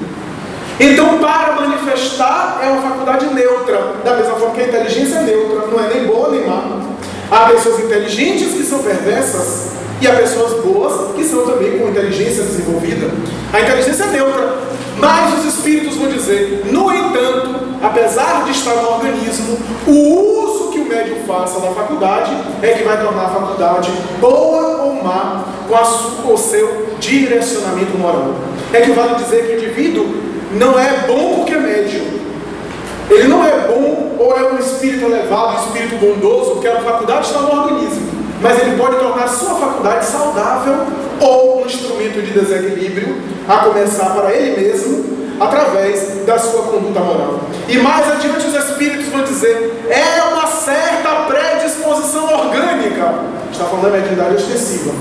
Então, para manifestar, é uma faculdade neutra. Da mesma forma que a inteligência é neutra, não é nem boa nem má. Há pessoas inteligentes que são perversas, e há pessoas boas que são também com inteligência desenvolvida. A inteligência é neutra, mas os espíritos vão dizer: no entanto, apesar de estar no organismo, o uso que o médium faça na faculdade é que vai tornar a faculdade boa ou má com o seu direcionamento moral. É que vale dizer que o indivíduo não é bom porque é médium. Ele não é bom ou é um espírito elevado, um espírito bondoso, porque a faculdade está no organismo. Mas ele pode tornar sua faculdade saudável ou um instrumento de desequilíbrio, a começar para ele mesmo, através da sua conduta moral. E mais adiante os Espíritos vão dizer, é uma certa predisposição orgânica, está falando da mediunidade ostensiva,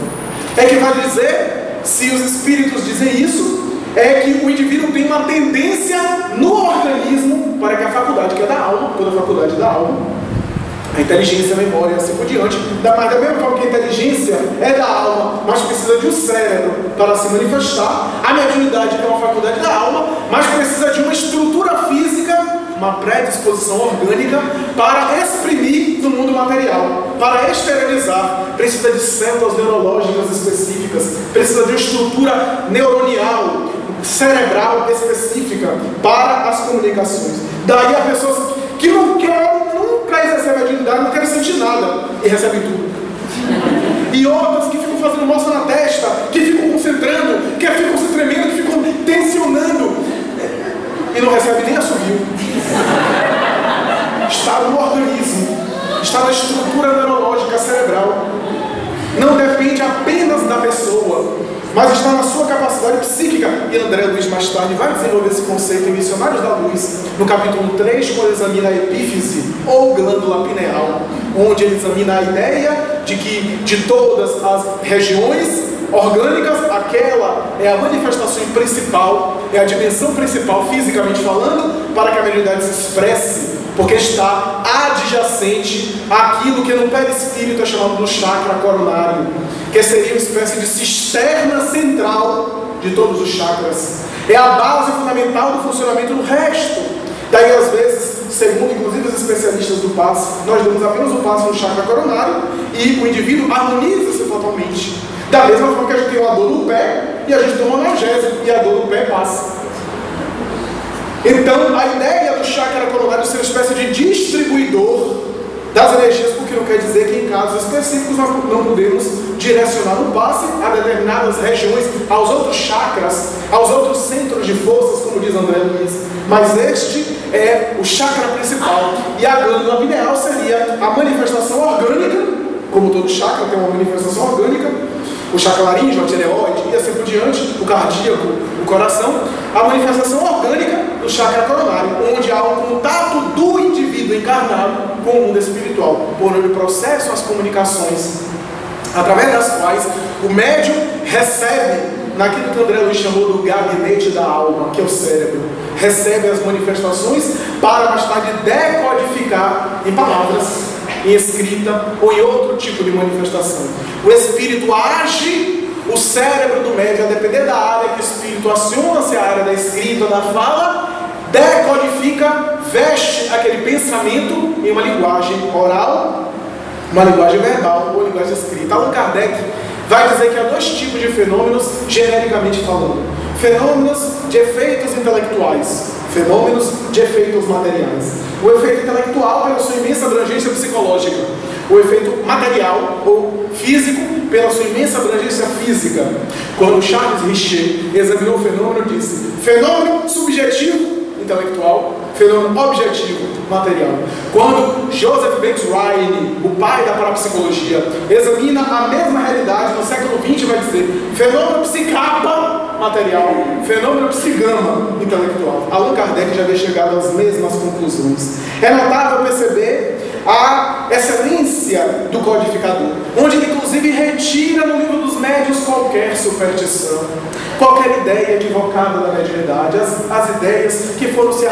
é que vai dizer, se os Espíritos dizem isso, é que o indivíduo tem uma tendência no organismo para que a faculdade, que é da alma, toda a faculdade da alma, a inteligência, a memória e assim por diante, mas da mesma forma que a inteligência é da alma, mas precisa de um cérebro para se manifestar, a mediunidade é uma faculdade da alma, mas precisa de uma estrutura física, uma predisposição orgânica para exprimir no mundo material, para exteriorizar, precisa de células neurológicas específicas, precisa de uma estrutura neuronial, cerebral específica para as comunicações. Daí a pessoa que não quer nunca exercer a mediunidade, não quer sentir nada e recebe tudo. E outras que ficam fazendo moça na testa, que ficam concentrando, que ficam se tremendo, que ficam tensionando e não recebe nem assovio. Está no organismo, está na estrutura neurológica cerebral. Não depende apenas da pessoa, mas está na sua capacidade psíquica. E André Luiz mais tarde vai desenvolver esse conceito em Missionários da Luz, no capítulo 3, quando examina a epífise ou glândula pineal, onde ele examina a ideia de que de todas as regiões orgânicas, aquela é a manifestação principal, é a dimensão principal, fisicamente falando, para que a mediunidade se expresse, porque está adjacente àquilo que no perispírito é chamado do chakra coronário, que seria uma espécie de cisterna central de todos os chakras. É a base fundamental do funcionamento do resto. Daí, às vezes, segundo inclusive os especialistas do passe, nós damos apenas o passe no chakra coronário e o indivíduo harmoniza-se totalmente. Da mesma forma que a gente tem uma dor no pé e a gente toma analgésico e a dor no pé passa. Então, a ideia do chakra coronário ser uma espécie de distribuidor das energias, porque não quer dizer que em casos específicos nós não podemos direcionar o passe a determinadas regiões, aos outros chakras, aos outros centros de forças, como diz André Luiz. Mas este é o chakra principal. E a glândula pineal seria a manifestação orgânica, como todo chakra tem uma manifestação orgânica, o chakra laríngeo, a tireoide e assim por diante, o cardíaco, o coração, a manifestação orgânica do chakra coronário, onde há um contato do indivíduo encarnado com o mundo espiritual, por onde processam as comunicações, através das quais o médium recebe, naquilo que André Luiz chamou do gabinete da alma, que é o cérebro, recebe as manifestações para mais tarde decodificar em palavras, em escrita ou em outro tipo de manifestação. O espírito age, o cérebro do médium, a depender da área que o espírito aciona, se é a área da escrita ou da fala, decodifica, veste aquele pensamento em uma linguagem oral, uma linguagem verbal ou linguagem escrita. Allan Kardec vai dizer que há dois tipos de fenômenos, genericamente falando: fenômenos de efeitos intelectuais, fenômenos de efeitos materiais. O efeito intelectual pela sua imensa abrangência psicológica, o efeito material ou físico pela sua imensa abrangência física. Quando Charles Richer examinou o fenômeno, disse: fenômeno subjetivo intelectual, fenômeno objetivo material. Quando Joseph Banks Riley, o pai da parapsicologia, examina a mesma realidade no século XX, vai dizer: fenômeno psicapa material, fenômeno psigama intelectual. Allan Kardec já havia chegado às mesmas conclusões. É notável perceber a excelência do codificador, onde ele inclusive retira no livro dos médiuns qualquer superstição, qualquer ideia equivocada da mediunidade, as ideias que foram se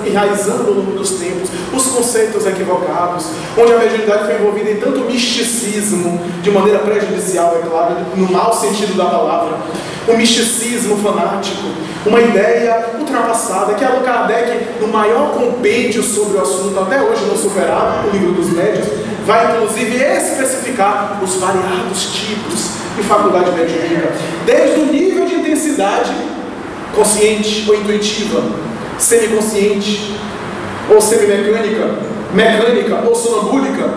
enraizando ao longo dos tempos, os conceitos equivocados, onde a mediunidade foi envolvida em tanto misticismo, de maneira prejudicial, é claro, no mau sentido da palavra, o misticismo fanático, uma ideia ultrapassada, que Allan Kardec, no maior compêndio sobre o assunto, até hoje não superado, o livro dos médiuns, vai inclusive especificar os variados tipos de faculdade mediúnica, desde o nível de intensidade consciente ou intuitiva, semiconsciente ou semimecânica, mecânica ou sonambúlica,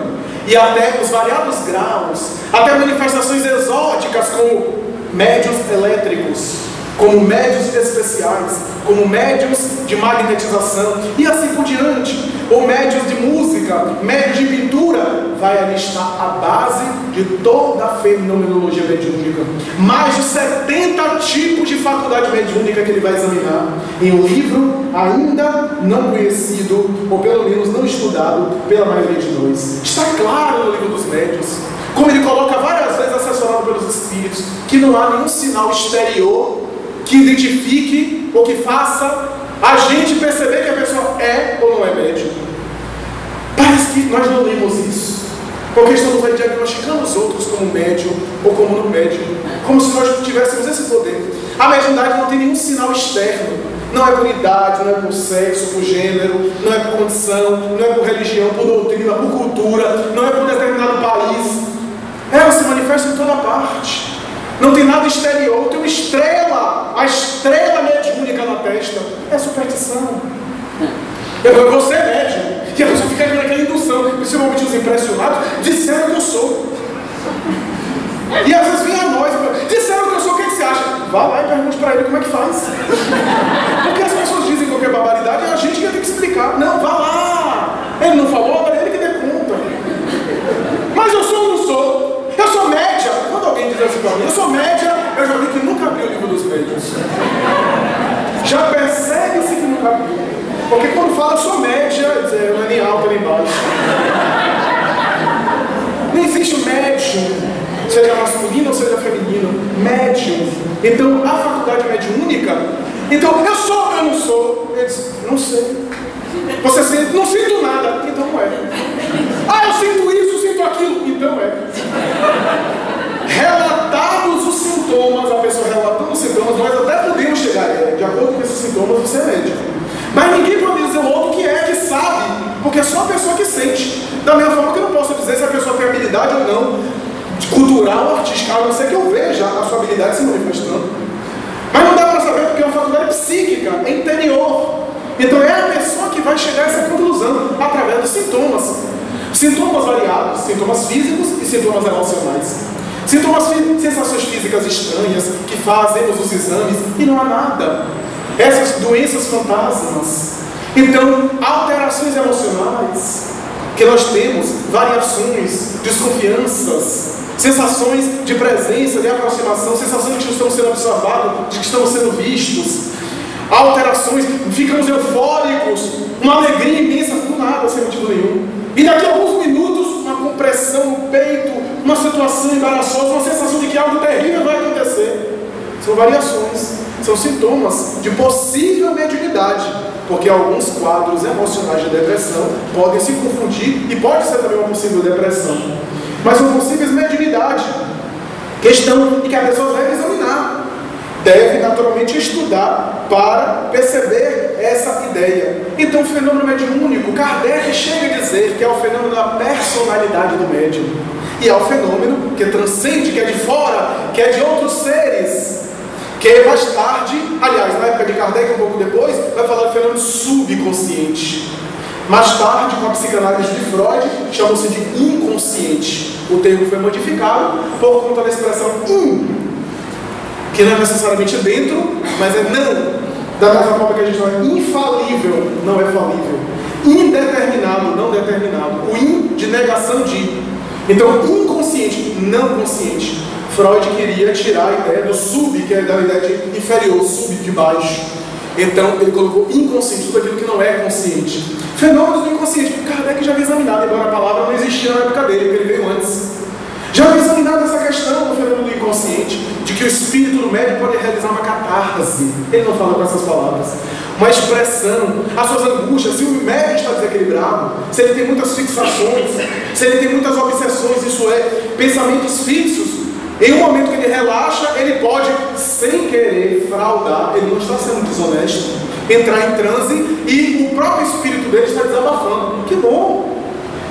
e até os variados graus, até manifestações exóticas como médiuns elétricos, como médios especiais, como médios de magnetização e assim por diante, ou médios de música, médios de pintura. Vai ali estar a base de toda a fenomenologia mediúnica. Mais de 70 tipos de faculdade mediúnica que ele vai examinar em um livro ainda não conhecido, ou pelo menos não estudado pela maioria de nós. Está claro no livro dos médios, como ele coloca várias vezes, assessorado pelos espíritos, que não há nenhum sinal exterior que identifique ou que faça a gente perceber que a pessoa é ou não é médium. Parece que nós não lemos isso, porque estamos aí diagnosticando os outros como médium ou como não médium, como se nós tivéssemos esse poder. A mediunidade não tem nenhum sinal externo, não é por idade, não é por sexo, por gênero, não é por condição, não é por religião, por doutrina, por cultura, não é por determinado país. Ela se manifesta em toda parte. Não tem nada exterior, tem uma estrela, a estrela mediúnica na testa. É superstição. Você é médium. E a pessoa fica ali naquela indução, principalmente os impressionados, disseram que eu sou. E às vezes vem a nós, disseram que eu sou, o que você acha? Vá lá e pergunte para ele como é que faz. Porque as pessoas dizem qualquer barbaridade e a gente que tem que explicar. Não, vá lá. Ele não falou, agora é ele que dê conta. Mas eu sou ou não sou? Eu sou média. Quando alguém diz assim para mim, eu sou média, eu já vi que nunca abriu o livro dos médios. Já percebe-se que nunca abriu. Porque quando fala eu sou média, não é nem alta nem baixa. Não existe médium, seja masculino ou seja feminino. Médium. Então a faculdade mediúnica. Então eu sou ou eu não sou? Ele diz, não sei. Você sente, não sinto nada, então não é. Ah, eu sinto isso, sinto aquilo, então é. Relatados os sintomas, a pessoa relatando os sintomas, nós até podemos chegar, de acordo com esses sintomas, você é médico. Mas ninguém pode dizer o outro que é, que sabe, porque é só a pessoa que sente. Da mesma forma que eu não posso dizer se a pessoa tem habilidade ou não, cultural ou artística, a não ser que eu veja a sua habilidade se manifestando. Mas não dá para saber porque é uma faculdade psíquica, é interior. Então é a pessoa que vai chegar a essa conclusão através dos sintomas. Sintomas variados, sintomas físicos e sintomas emocionais. Sintomas, sensações físicas estranhas, que fazemos os exames e não há nada. Essas doenças fantasmas. Então, alterações emocionais que nós temos, variações, desconfianças, sensações de presença, de aproximação, sensações de que estamos sendo observados, de que estamos sendo vistos. Alterações, ficamos eufóricos, uma alegria imensa, por nada, sem motivo nenhum. E daqui a alguns minutos, uma compressão no peito, uma situação embaraçosa, uma sensação de que algo terrível vai acontecer. São variações, são sintomas de possível mediunidade, porque alguns quadros emocionais de depressão podem se confundir e pode ser também uma possível depressão. Mas são possíveis mediunidade, questão em que a pessoa deve examinar. Deve naturalmente estudar para perceber essa ideia. Então, o fenômeno mediúnico, Kardec chega a dizer que é o fenômeno da personalidade do médium. E é o fenômeno que transcende, que é de fora, que é de outros seres. Que mais tarde, aliás, na época de Kardec, um pouco depois, vai falar do fenômeno subconsciente. Mais tarde, com a psicanálise de Freud, chama-se de inconsciente. O termo foi modificado por conta da expressão que não é necessariamente dentro, mas é não. Da mesma forma que a gente não é infalível, não é falível. Indeterminado, não determinado. O in de negação de. Então, inconsciente, não consciente. Freud queria tirar a ideia do sub, que é da ideia de inferior, sub de baixo. Então, ele colocou inconsciente, tudo aquilo que não é consciente. Fenômenos do inconsciente. Kardec já havia examinado, embora a palavra não existia na época dele, porque ele veio antes. Já havia examinado essa questão do fenômeno do inconsciente, de que o espírito do médium pode realizar uma catarse. Ele não fala com essas palavras. Uma expressão, as suas angústias, se o médium está desequilibrado, se ele tem muitas fixações, se ele tem muitas obsessões, isso é, pensamentos fixos, em um momento que ele relaxa, ele pode, sem querer fraudar, ele não está sendo desonesto, entrar em transe e o próprio espírito dele está desabafando. Que bom!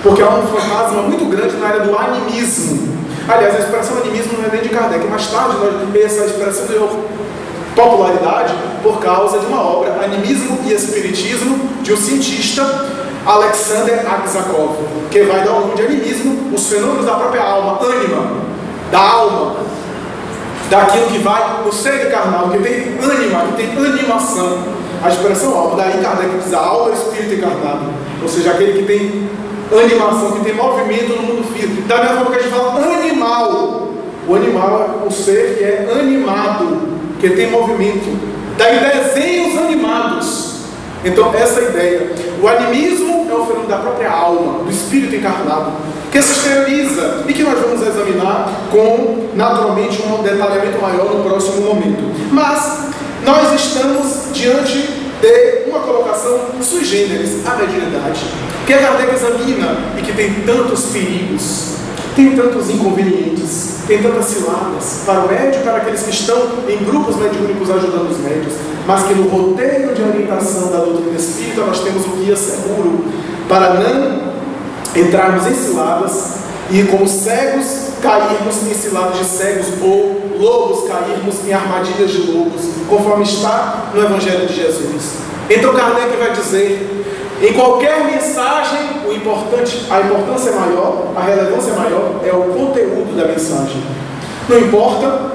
Porque há um fantasma muito grande na área do animismo. Aliás, a expressão animismo não é nem de Kardec. Mais tarde nós essa expressão ganhou popularidade por causa de uma obra, Animismo e Espiritismo, de um cientista, Alexander Aksakov, que vai dar o nome de animismo, os fenômenos da própria alma, ânima, da alma. daquilo que vai no ser encarnado, que tem ânima, que tem animação. A expressão alma, daí Kardec diz a alma é o espírito encarnado, ou seja, aquele que tem animação, que tem movimento no mundo físico. Da mesma forma que a gente fala animal, o animal é o ser que é animado, que tem movimento. Daí desenhos animados. Então essa ideia, o animismo é um fenômeno da própria alma, do espírito encarnado, que se exterioriza e que nós vamos examinar com, naturalmente, um detalhamento maior no próximo momento. Mas nós estamos diante de uma colocação sui generis, a mediunidade, que a Kardec examina e que tem tantos perigos, tem tantos inconvenientes, tem tantas ciladas para o médium, para aqueles que estão em grupos mediúnicos ajudando os médios, mas que no roteiro de orientação da doutrina espírita nós temos um guia seguro para não entrarmos em ciladas e, como cegos, cairmos em ciladas de cegos, ou lobos cairmos em armadilhas de lobos, conforme está no Evangelho de Jesus. Então Kardec vai dizer, em qualquer mensagem, a importância é maior, a relevância é maior, é o conteúdo da mensagem. Não importa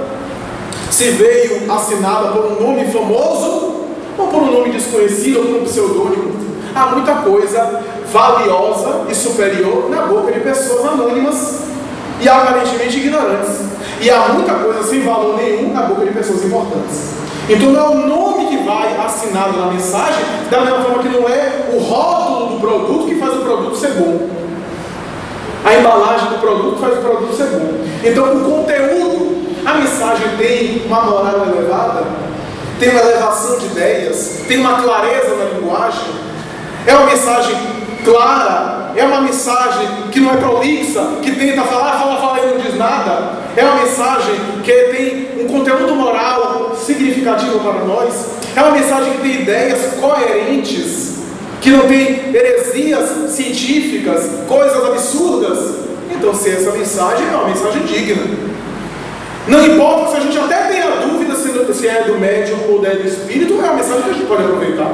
se veio assinada por um nome famoso, ou por um nome desconhecido, ou por um pseudônimo. Há muita coisa valiosa e superior na boca de pessoas anônimas e aparentemente ignorantes. E há muita coisa sem valor nenhum na boca de pessoas importantes. Então não é o nome que vai assinado na mensagem, da mesma forma que não é o rótulo do produto que faz o produto ser bom. A embalagem do produto faz o produto ser bom. Então o conteúdo, a mensagem tem uma moral elevada, tem uma elevação de ideias, tem uma clareza na linguagem, é uma mensagem clara, é uma mensagem que não é prolixa, que tenta fala e não diz nada, é uma mensagem que tem um conteúdo moral significativo para nós, é uma mensagem que tem ideias coerentes, que não tem heresias científicas, coisas absurdas. Então, se essa mensagem é uma mensagem digna, não importa se a gente até tenha dúvida se é do médium ou do espírito, é uma mensagem que a gente pode aproveitar.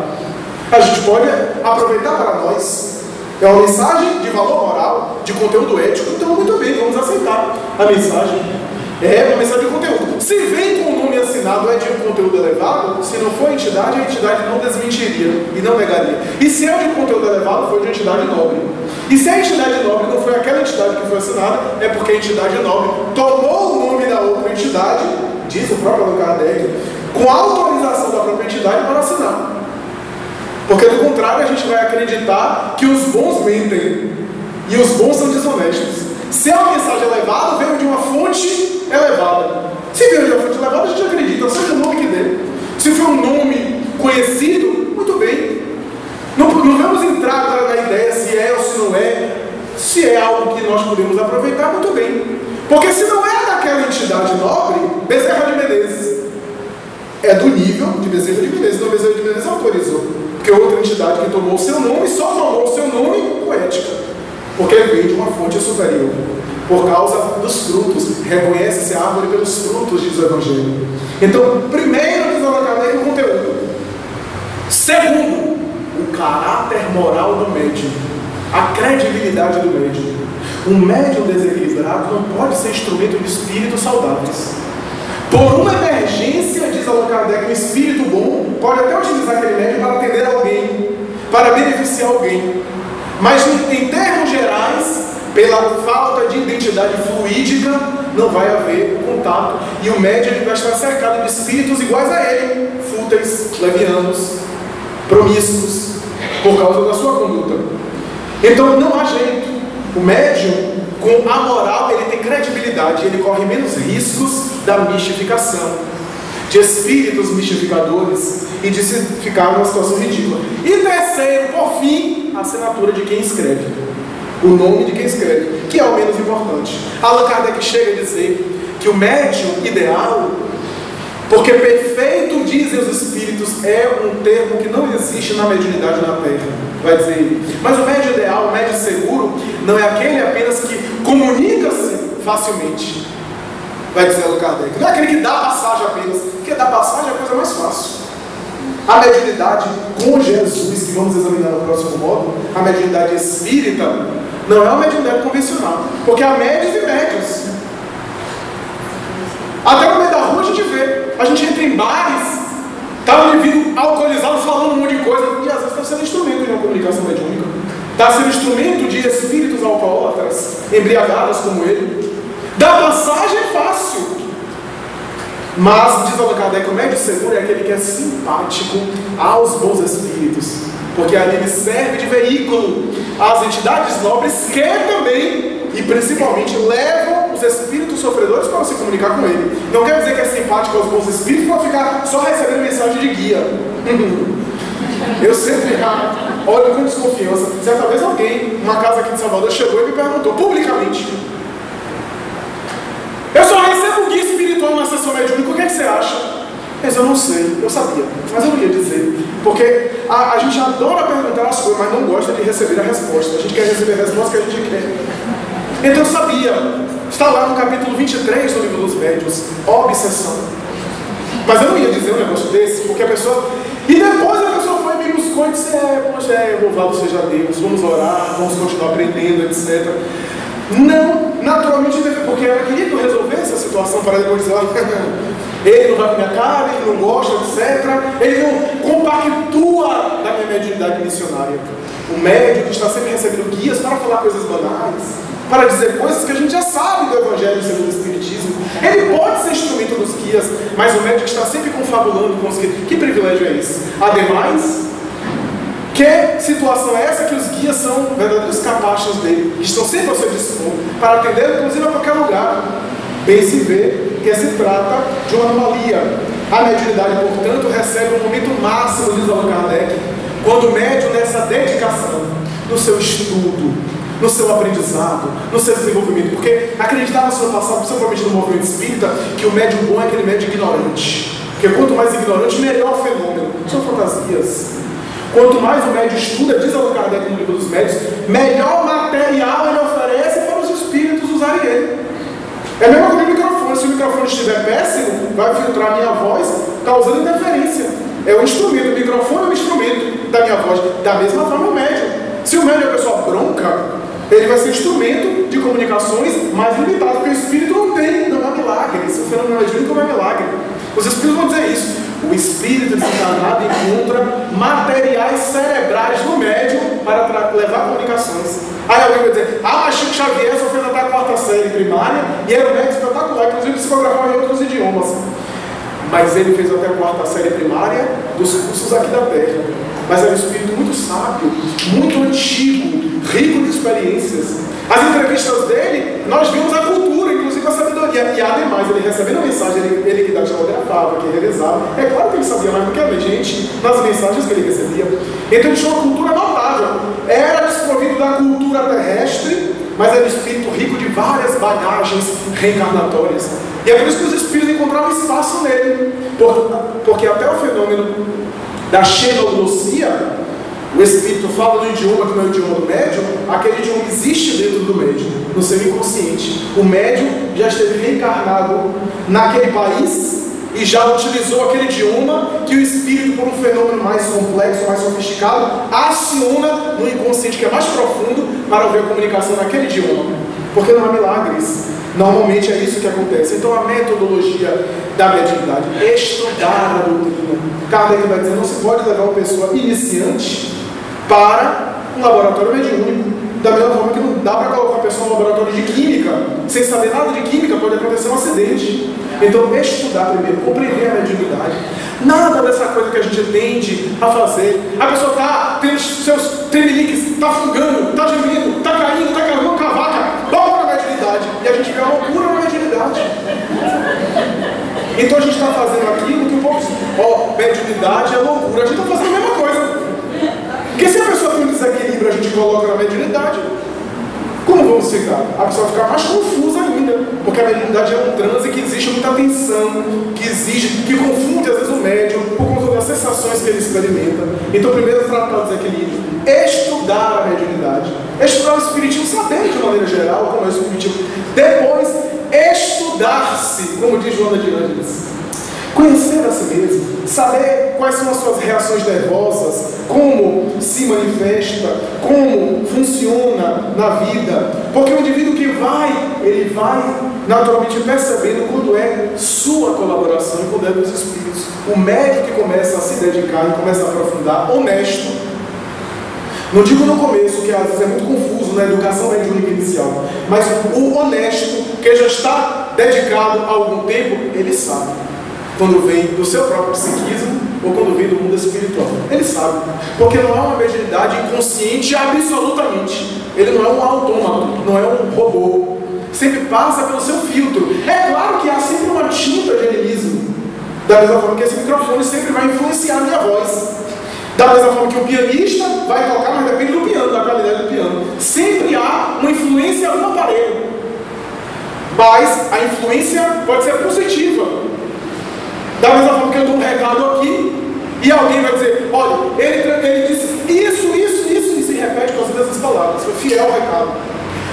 A gente pode aproveitar para nós. É uma mensagem de valor moral, de conteúdo ético. Então, muito bem, vamos aceitar a mensagem. É uma mensagem de conteúdo. Se vem com o nome assinado, é de um conteúdo elevado. Se não for entidade, a entidade não desmentiria e não negaria. E se é de conteúdo elevado, foi de entidade nobre. E se a entidade nobre não foi aquela entidade que foi assinada, é porque a entidade nobre tomou o nome da outra entidade, diz o próprio Allan Kardec, com autorização da própria entidade para assinar. Porque do contrário a gente vai acreditar que os bons mentem e os bons são desonestos. Se é uma mensagem elevada, veio de uma fonte elevada. Se veio de uma fonte elevada, a gente acredita, seja o nome que dê. Se for um nome conhecido, muito bem. Não vamos entrar na ideia se é ou se não é. Se é algo que nós podemos aproveitar, muito bem. Porque se não é daquela entidade nobre, Bezerra de Menezes é do nível de Bezerra de Menezes. Então Bezerra de Menezes autorizou. Porque outra entidade que tomou o seu nome, só tomou o seu nome com ética. Porque vem de uma fonte superior. Por causa dos frutos. Reconhece-se a árvore pelos frutos, diz o Evangelho. Então, primeiro, diz Allan Kardec, o conteúdo. Segundo, o caráter moral do médium. A credibilidade do médium. Um médium desequilibrado não pode ser instrumento de espíritos saudáveis. Por uma emergência, diz Allan Kardec, um espírito bom pode até utilizar aquele médium para atender alguém, para beneficiar alguém. Mas em termos gerais, pela falta de identidade fluídica, não vai haver contato. E o médium vai estar cercado de espíritos iguais a ele, fúteis, levianos, promíscuos, por causa da sua conduta. Então não há jeito. O médium, com a moral, ele tem credibilidade, ele corre menos riscos da mistificação, de espíritos mistificadores e de se ficar numa situação ridícula. E terceiro, por fim, a assinatura de quem escreve, o nome de quem escreve, que é o menos importante. Allan Kardec chega a dizer que o médium ideal, porque perfeito, dizem os espíritos, é um termo que não existe na mediunidade na Terra, vai dizer ele. Mas o médium ideal, o médium seguro, não é aquele apenas que comunica-se facilmente, vai dizer Allan Kardec. Não é aquele que dá passagem apenas, porque dar passagem é a coisa mais fácil. A mediunidade com Jesus, que vamos examinar no próximo módulo, a mediunidade espírita, não é uma mediunidade convencional, porque há médios e médios. Até no meio da rua A gente entra em bares, tá um indivíduo alcoolizado falando um monte de coisa, e às vezes está sendo instrumento de uma comunicação mediúnica. Está sendo instrumento de espíritos alcoólatras, embriagados como ele. Da passagem é fácil. Mas, diz Allan Kardec, o médium seguro é aquele que é simpático aos bons espíritos, porque ali ele serve de veículo às entidades nobres que também, e principalmente, levam os espíritos sofredores para se comunicar com ele. Não quer dizer que é simpático aos bons espíritos para ficar só recebendo mensagem de guia. Eu sempre olho com desconfiança. Certa vez alguém, uma casa aqui de Salvador, chegou e me perguntou publicamente: eu só recebo guia espiritual na sessão mediúnica, o que é que você acha? Mas eu não sei, eu sabia, mas eu não ia dizer. Porque a gente adora perguntar as coisas, mas não gosta de receber a resposta. A gente quer receber a resposta que a gente quer. Então eu sabia. Está lá no capítulo 23 do livro dos médiuns, obsessão. Mas eu não ia dizer um negócio desse, porque a pessoa... E depois a pessoa foi e me buscou e disse: poxa, louvado seja Deus, vamos orar, vamos continuar aprendendo, etc. Não, naturalmente, porque ela queria que eu resolvesse a situação para depois dizer: ele não vai com a minha cara, ele não gosta, etc. Ele não compactua da minha mediunidade missionária. O médico está sempre recebendo guias para falar coisas banais, para dizer coisas que a gente já sabe do Evangelho segundo o Espiritismo. Ele pode ser instrumento dos guias, mas o médico está sempre confabulando com os guias. Que privilégio é esse? Ademais, que situação é essa que os guias são verdadeiros capachos dele, que estão sempre ao seu dispor, para atender inclusive a qualquer lugar. Bem se vê que se trata de uma anomalia. A mediunidade, portanto, recebe um momento máximo, diz Allan Kardec, quando o médium, nessa dedicação, no seu estudo, no seu aprendizado, no seu desenvolvimento, porque acreditava-se no passado, principalmente no movimento espírita, que o médium bom é aquele médium ignorante, porque quanto mais ignorante, melhor o fenômeno. São fantasias. Quanto mais o médium estuda, diz Allan Kardec no livro dos médios, melhor material ele oferece para os espíritos usarem ele. É a mesma coisa do microfone. Se o microfone estiver péssimo, vai filtrar a minha voz, causando interferência. É um instrumento, o microfone é um instrumento da minha voz. Da mesma forma o médium. Se o médium é uma pessoa bronca, ele vai ser instrumento de comunicações mais limitado, porque o espírito não é milagre. Esse fenômeno mediúnico não é milagre. Os espíritos vão dizer isso. O espírito desencarnado encontra materiais cerebrais no médium para levar comunicações. Aí alguém vai dizer: mas Chico Xavier só fez até a 4ª série primária e era um médico espetacular, inclusive psicografava em outros idiomas. Mas ele fez até a 4ª série primária dos cursos aqui da Terra. Mas era um espírito muito sábio, muito antigo, rico de experiências. As entrevistas dele, nós vimos a cultura, inclusive a sabedoria. E ademais, ele recebendo a mensagem, ele que datilografava, que revezava. É claro que ele sabia mais do que a gente nas mensagens que ele recebia. Então ele tinha uma cultura notável. Era desprovido da cultura terrestre, mas era um espírito rico de várias bagagens reencarnatórias. E é por isso que os espíritos encontravam espaço nele. Porque até o fenômeno da xenognosia, o espírito fala no idioma que não é o idioma do médium, aquele idioma existe dentro do médium, no seu inconsciente. O médium já esteve reencarnado naquele país e já utilizou aquele idioma que o espírito, por um fenômeno mais complexo, mais sofisticado, aciona no inconsciente, que é mais profundo, para ouvir a comunicação naquele idioma. Porque não há milagres. Normalmente é isso que acontece. Então a metodologia da mediunidade, estudar a doutrina. Kardec vai dizer: não se pode levar uma pessoa iniciante para um laboratório mediúnico. Da mesma forma que não dá para colocar uma pessoa no laboratório de química, sem saber nada de química, pode acontecer um acidente. Então estudar primeiro, compreender a mediunidade. Nada dessa coisa que a gente tende a fazer. A pessoa está tendo seus tremeliques, está fungando, está gemendo, está caindo, está cavando cavaca, bota na mediunidade. E a gente vê a loucura na mediunidade. Então a gente está fazendo aquilo que o povo... mediunidade é loucura. A gente está fazendo a mesma coisa. Porque se a pessoa tem um desequilíbrio, a gente coloca na mediunidade, como vamos ficar? A pessoa vai ficar mais confusa ainda. Porque a mediunidade é um transe que exige muita atenção, que confunde às vezes o médium por conta das sensações que ele experimenta. Então primeiro tratar o desequilíbrio, estudar a mediunidade, estudar o espiritismo, saber de maneira geral como é o espiritismo. Depois estudar-se, como diz Joana de Ângeles. Conhecer a si mesmo, saber quais são as suas reações nervosas, como se manifesta, como funciona na vida. Porque o indivíduo que ele vai naturalmente percebendo quando é sua colaboração e quando é dos Espíritos. O médico que começa a se dedicar e começa a aprofundar, honesto. Não digo no começo, que às vezes é muito confuso na educação mediúnica inicial, mas o honesto, que já está dedicado há algum tempo, ele sabe. Quando vem do seu próprio psiquismo ou quando vem do mundo espiritual. Ele sabe. Porque não é uma mediunidade inconsciente absolutamente. Ele não é um autômato, não é um robô. Sempre passa pelo seu filtro. É claro que há sempre uma tinta de animismo. Da mesma forma que esse microfone sempre vai influenciar a minha voz. Da mesma forma que o pianista vai tocar, mas depende do piano, da qualidade do piano. Sempre há uma influência no aparelho. Mas a influência pode ser positiva. Da mesma forma que eu dou um recado aqui, e alguém vai dizer, olha, ele disse isso, e repete com as mesmas palavras. Foi fiel ao recado.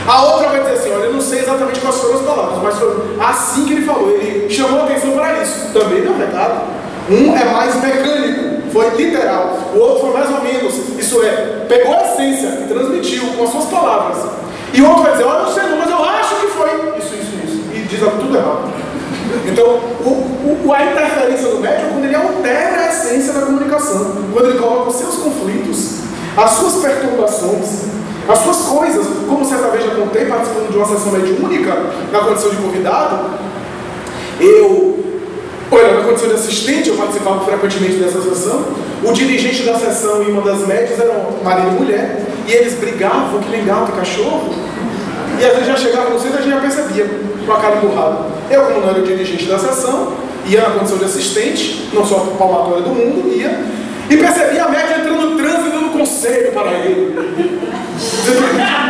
A outra vai dizer assim, olha, eu não sei exatamente quais foram as palavras, mas foi assim que ele falou. Ele chamou a atenção para isso. Também deu um recado. Um é mais mecânico, foi literal. O outro foi mais ou menos, isso é, pegou a essência e transmitiu com as suas palavras. E o outro vai dizer, olha, eu não sei não, mas eu acho que foi isso. E diz tudo errado. Então, a interferência do médium é quando ele altera a essência da comunicação, quando ele coloca os seus conflitos, as suas perturbações, as suas coisas, como certa vez já contei, participando de uma sessão mediúnica, na condição de convidado, na condição de assistente, eu participava frequentemente dessa sessão, o dirigente da sessão e uma das médias eram marido e mulher, e eles brigavam que nem gato e cachorro, e às vezes já chegava no centro e a gente já percebia, com a cara empurrada. Eu, como não era o dirigente da sessão, ia na condição de assistente, não sou a palmatória do mundo, ia, e percebia a média entrando no trânsito e dando conselho para ele.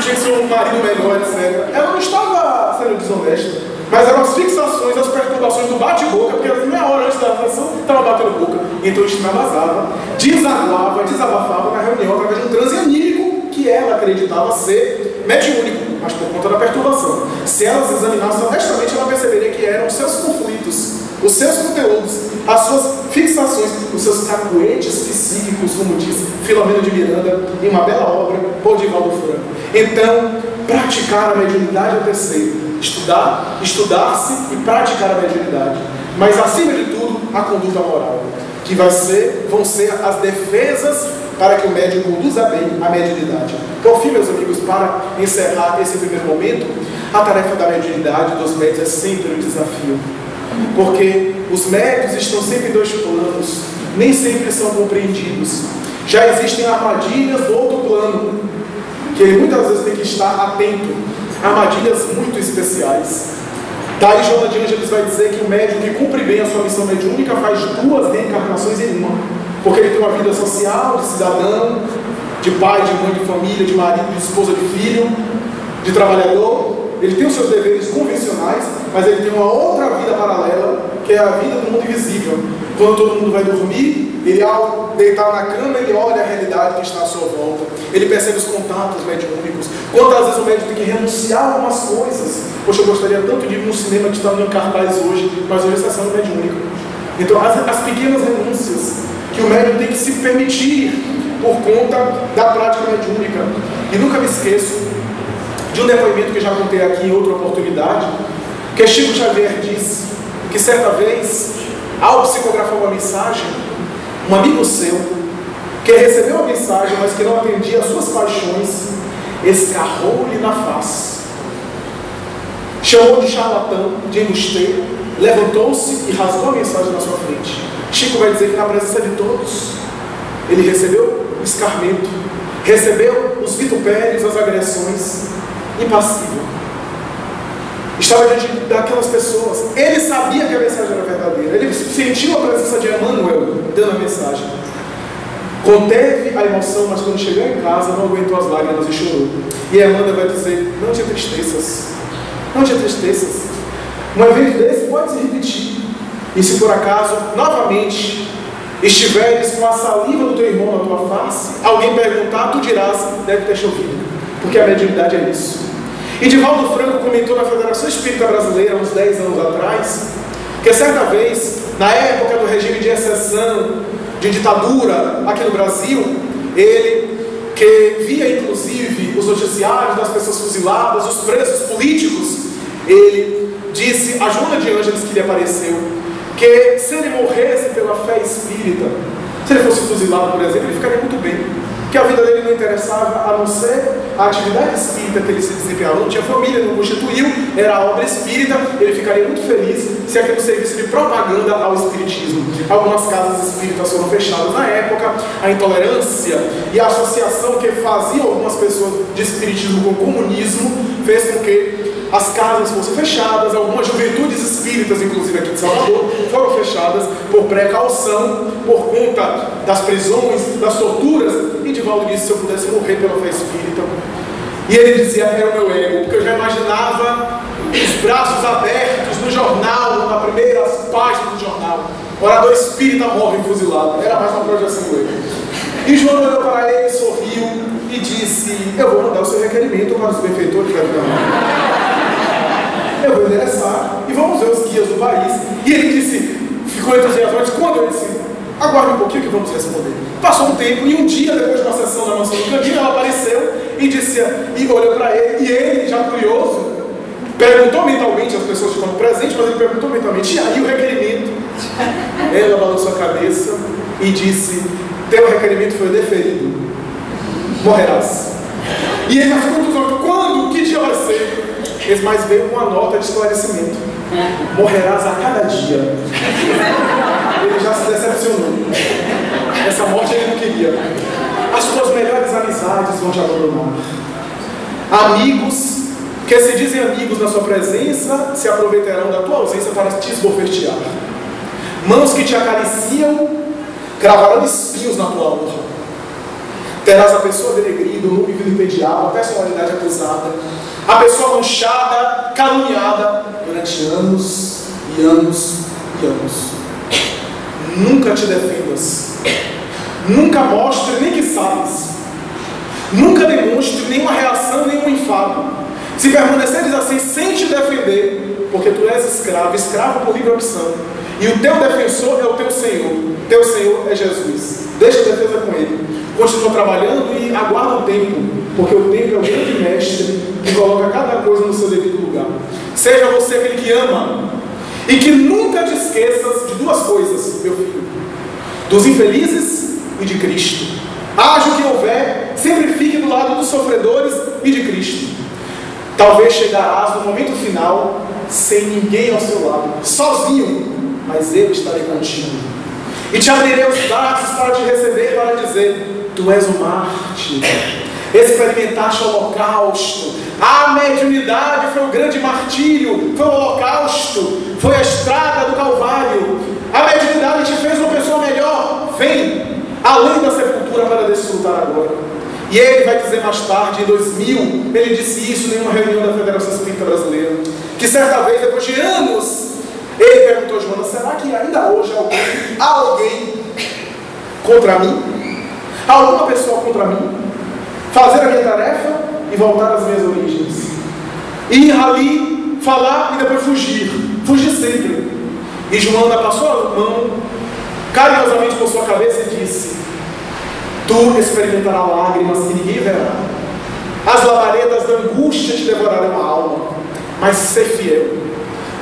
Tinha que ser um marido melhor, etc. Ela não estava sendo desonesta, mas eram as fixações, as perturbações do bate-boca, porque meia hora antes da sessão estava batendo boca. Então isso extravasava, desaguava, desabafava na reunião através de um transe anímico que ela acreditava ser mediúnico, mas por conta da perturbação. Se ela se examinasse honestamente, ela perceberia que eram os seus conflitos, os seus conteúdos, as suas fixações, os seus cacuetes psíquicos, como diz Filomeno de Miranda, em uma bela obra, por Divaldo Franco. Então, praticar a mediunidade é o terceiro. Estudar-se e praticar a mediunidade. Mas, acima de tudo, a conduta moral, que vão ser as defesas para que o médium conduza bem a mediunidade. Por fim, meus amigos, para encerrar esse primeiro momento, a tarefa da mediunidade dos médios é sempre um desafio. Porque os médios estão sempre em dois planos, nem sempre são compreendidos. Já existem armadilhas do outro plano, que ele muitas vezes tem que estar atento. Armadilhas muito especiais. Daí Joana de Ângeles vai dizer que o médium que cumpre bem a sua missão mediúnica faz duas reencarnações em uma. Porque ele tem uma vida social, de cidadão, de pai, de mãe, de família, de marido, de esposa, de filho, de trabalhador. Ele tem os seus deveres convencionais, mas ele tem uma outra vida paralela, que é a vida do mundo invisível. Quando todo mundo vai dormir, ele ao deitar na cama, ele olha a realidade que está à sua volta. Ele percebe os contatos mediúnicos. Quantas vezes o médium tem que renunciar a algumas coisas. Poxa, eu gostaria tanto de ir no cinema que está no cartaz hoje, mas hoje é sessão mediúnica. Então, as pequenas renúncias que o médium tem que se permitir por conta da prática mediúnica. E nunca me esqueço de um depoimento que já contei aqui em outra oportunidade, que Chico Xavier disse que certa vez, ao psicografar uma mensagem, um amigo seu, que recebeu a mensagem, mas que não atendia às suas paixões, escarrou-lhe na face. Chamou de charlatão, de embusteiro, levantou-se e rasgou a mensagem na sua frente. Chico vai dizer que na presença de todos, ele recebeu o escarmento, recebeu os vitupérios, as agressões, impassível. Estava diante daquelas pessoas. Ele sabia que a mensagem era verdadeira. Ele sentiu a presença de Emmanuel dando a mensagem. Conteve a emoção, mas quando chegou em casa não aguentou as lágrimas e chorou. E Emmanuel vai dizer, não te entristeças. Não te entristeças. Um evento desse pode se repetir. E se por acaso, novamente, estiveres com a saliva do teu irmão na tua face, alguém perguntar, tu dirás, deve ter chovido. Porque a mediunidade é isso. E Divaldo Franco comentou na Federação Espírita Brasileira, uns 10 anos atrás, que certa vez na época do regime de exceção, de ditadura aqui no Brasil, ele que via inclusive os noticiários das pessoas fuziladas, os presos políticos, ele disse a Joana de Ângeles, que lhe apareceu, que se ele morresse pela fé espírita, se ele fosse fuzilado, por exemplo, ele ficaria muito bem, que a vida dele não interessava a não ser a atividade espírita que ele se desempenhava, não tinha família, não constituiu, era a obra espírita, ele ficaria muito feliz se aquele serviço de propaganda ao espiritismo. Algumas casas espíritas foram fechadas na época, a intolerância e a associação que faziam algumas pessoas de espiritismo com o comunismo fez com que as casas fossem fechadas, algumas juventudes espíritas, inclusive aqui de Salvador, foram fechadas por precaução, por conta das prisões, das torturas. E Divaldo disse: se eu pudesse morrer pela fé espírita. E ele dizia: era o meu ego, porque eu já imaginava os braços abertos no jornal, na primeira página do jornal: orador espírita morre fuzilado. Era mais uma projeção do ego. E João olhou para ele, sorriu e disse: eu vou mandar o seu requerimento para os benfeitores da vida. Eu vou endereçar e vamos ver os guias do país. E ele disse, ficou entusiasmado, quando? Eu disse: aguarde um pouquinho que vamos responder. Passou um tempo e um dia, depois de uma sessão da mansão do Cantinho, ela apareceu e disse, e olhou para ele, e ele, já curioso, perguntou mentalmente, as pessoas que estavam presentes, mas ele perguntou mentalmente: e aí o requerimento? Ela balançou a cabeça e disse: teu requerimento foi deferido, morrerás. E ele já ficou entusiasmado: quando? Que dia vai ser? Mas veio com uma nota de esclarecimento: morrerás a cada dia. Ele já se decepcionou. Essa morte ele não queria. As tuas melhores amizades vão te abandonar. Amigos que se dizem amigos na sua presença se aproveitarão da tua ausência para te esbofetear. Mãos que te acariciam cravarão espinhos na tua honra. Terás a pessoa denegrida, o nome vilipendiado, a personalidade acusada, a pessoa manchada, caluniada durante anos e anos e anos. Nunca te defendas, nunca mostre nem que sabes, nunca demonstre nenhuma reação, nenhum enfado. Se permaneceres assim sem te defender, porque tu és escravo, escravo por livre opção, e o teu defensor é o teu Senhor é Jesus. Deixa a defesa com ele. Continua trabalhando e aguarda o tempo, porque o tempo é o grande mestre que coloca cada coisa no seu devido lugar. Seja você aquele que ama, e que nunca te esqueças de duas coisas, meu filho: dos infelizes e de Cristo. Haja o que houver, sempre fique do lado dos sofredores e de Cristo. Talvez chegarás no momento final sem ninguém ao seu lado, sozinho, mas eu estarei contigo. E te abrirei os braços para te receber, para dizer: tu és um mártir, experimentaste o holocausto. A mediunidade foi o grande martírio, foi o holocausto, foi a estrada do Calvário. A mediunidade te fez uma pessoa melhor. Vem, além da sepultura, para desfrutar agora. E ele vai dizer mais tarde, em 2000, ele disse isso em uma reunião da Federação Espírita Brasileira, que certa vez, depois de anos, ele perguntou a Joana: será que ainda hoje há alguém contra mim? Há alguma pessoa contra mim? Fazer a minha tarefa e voltar às minhas origens. Ir ali, falar e depois fugir. Fugir sempre. E Joana passou a mão carinhosamente por sua cabeça e disse: tu experimentarás lágrimas que ninguém verá. As labaredas da angústia te devorarão a alma. Mas ser fiel.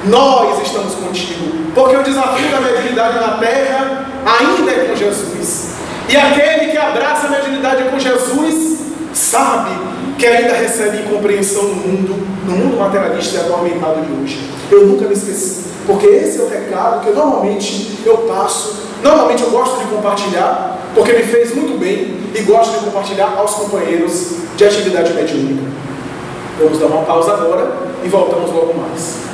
Nós estamos contigo, porque o desafio da mediunidade na terra ainda é com Jesus. E aquele que abraça a mediunidade com Jesus sabe que ainda recebe incompreensão no mundo materialista e atormentado de hoje. Eu nunca me esqueci, porque esse é o recado que normalmente eu passo, normalmente eu gosto de compartilhar, porque me fez muito bem e gosto de compartilhar aos companheiros de atividade mediúnica. Vamos dar uma pausa agora e voltamos logo mais.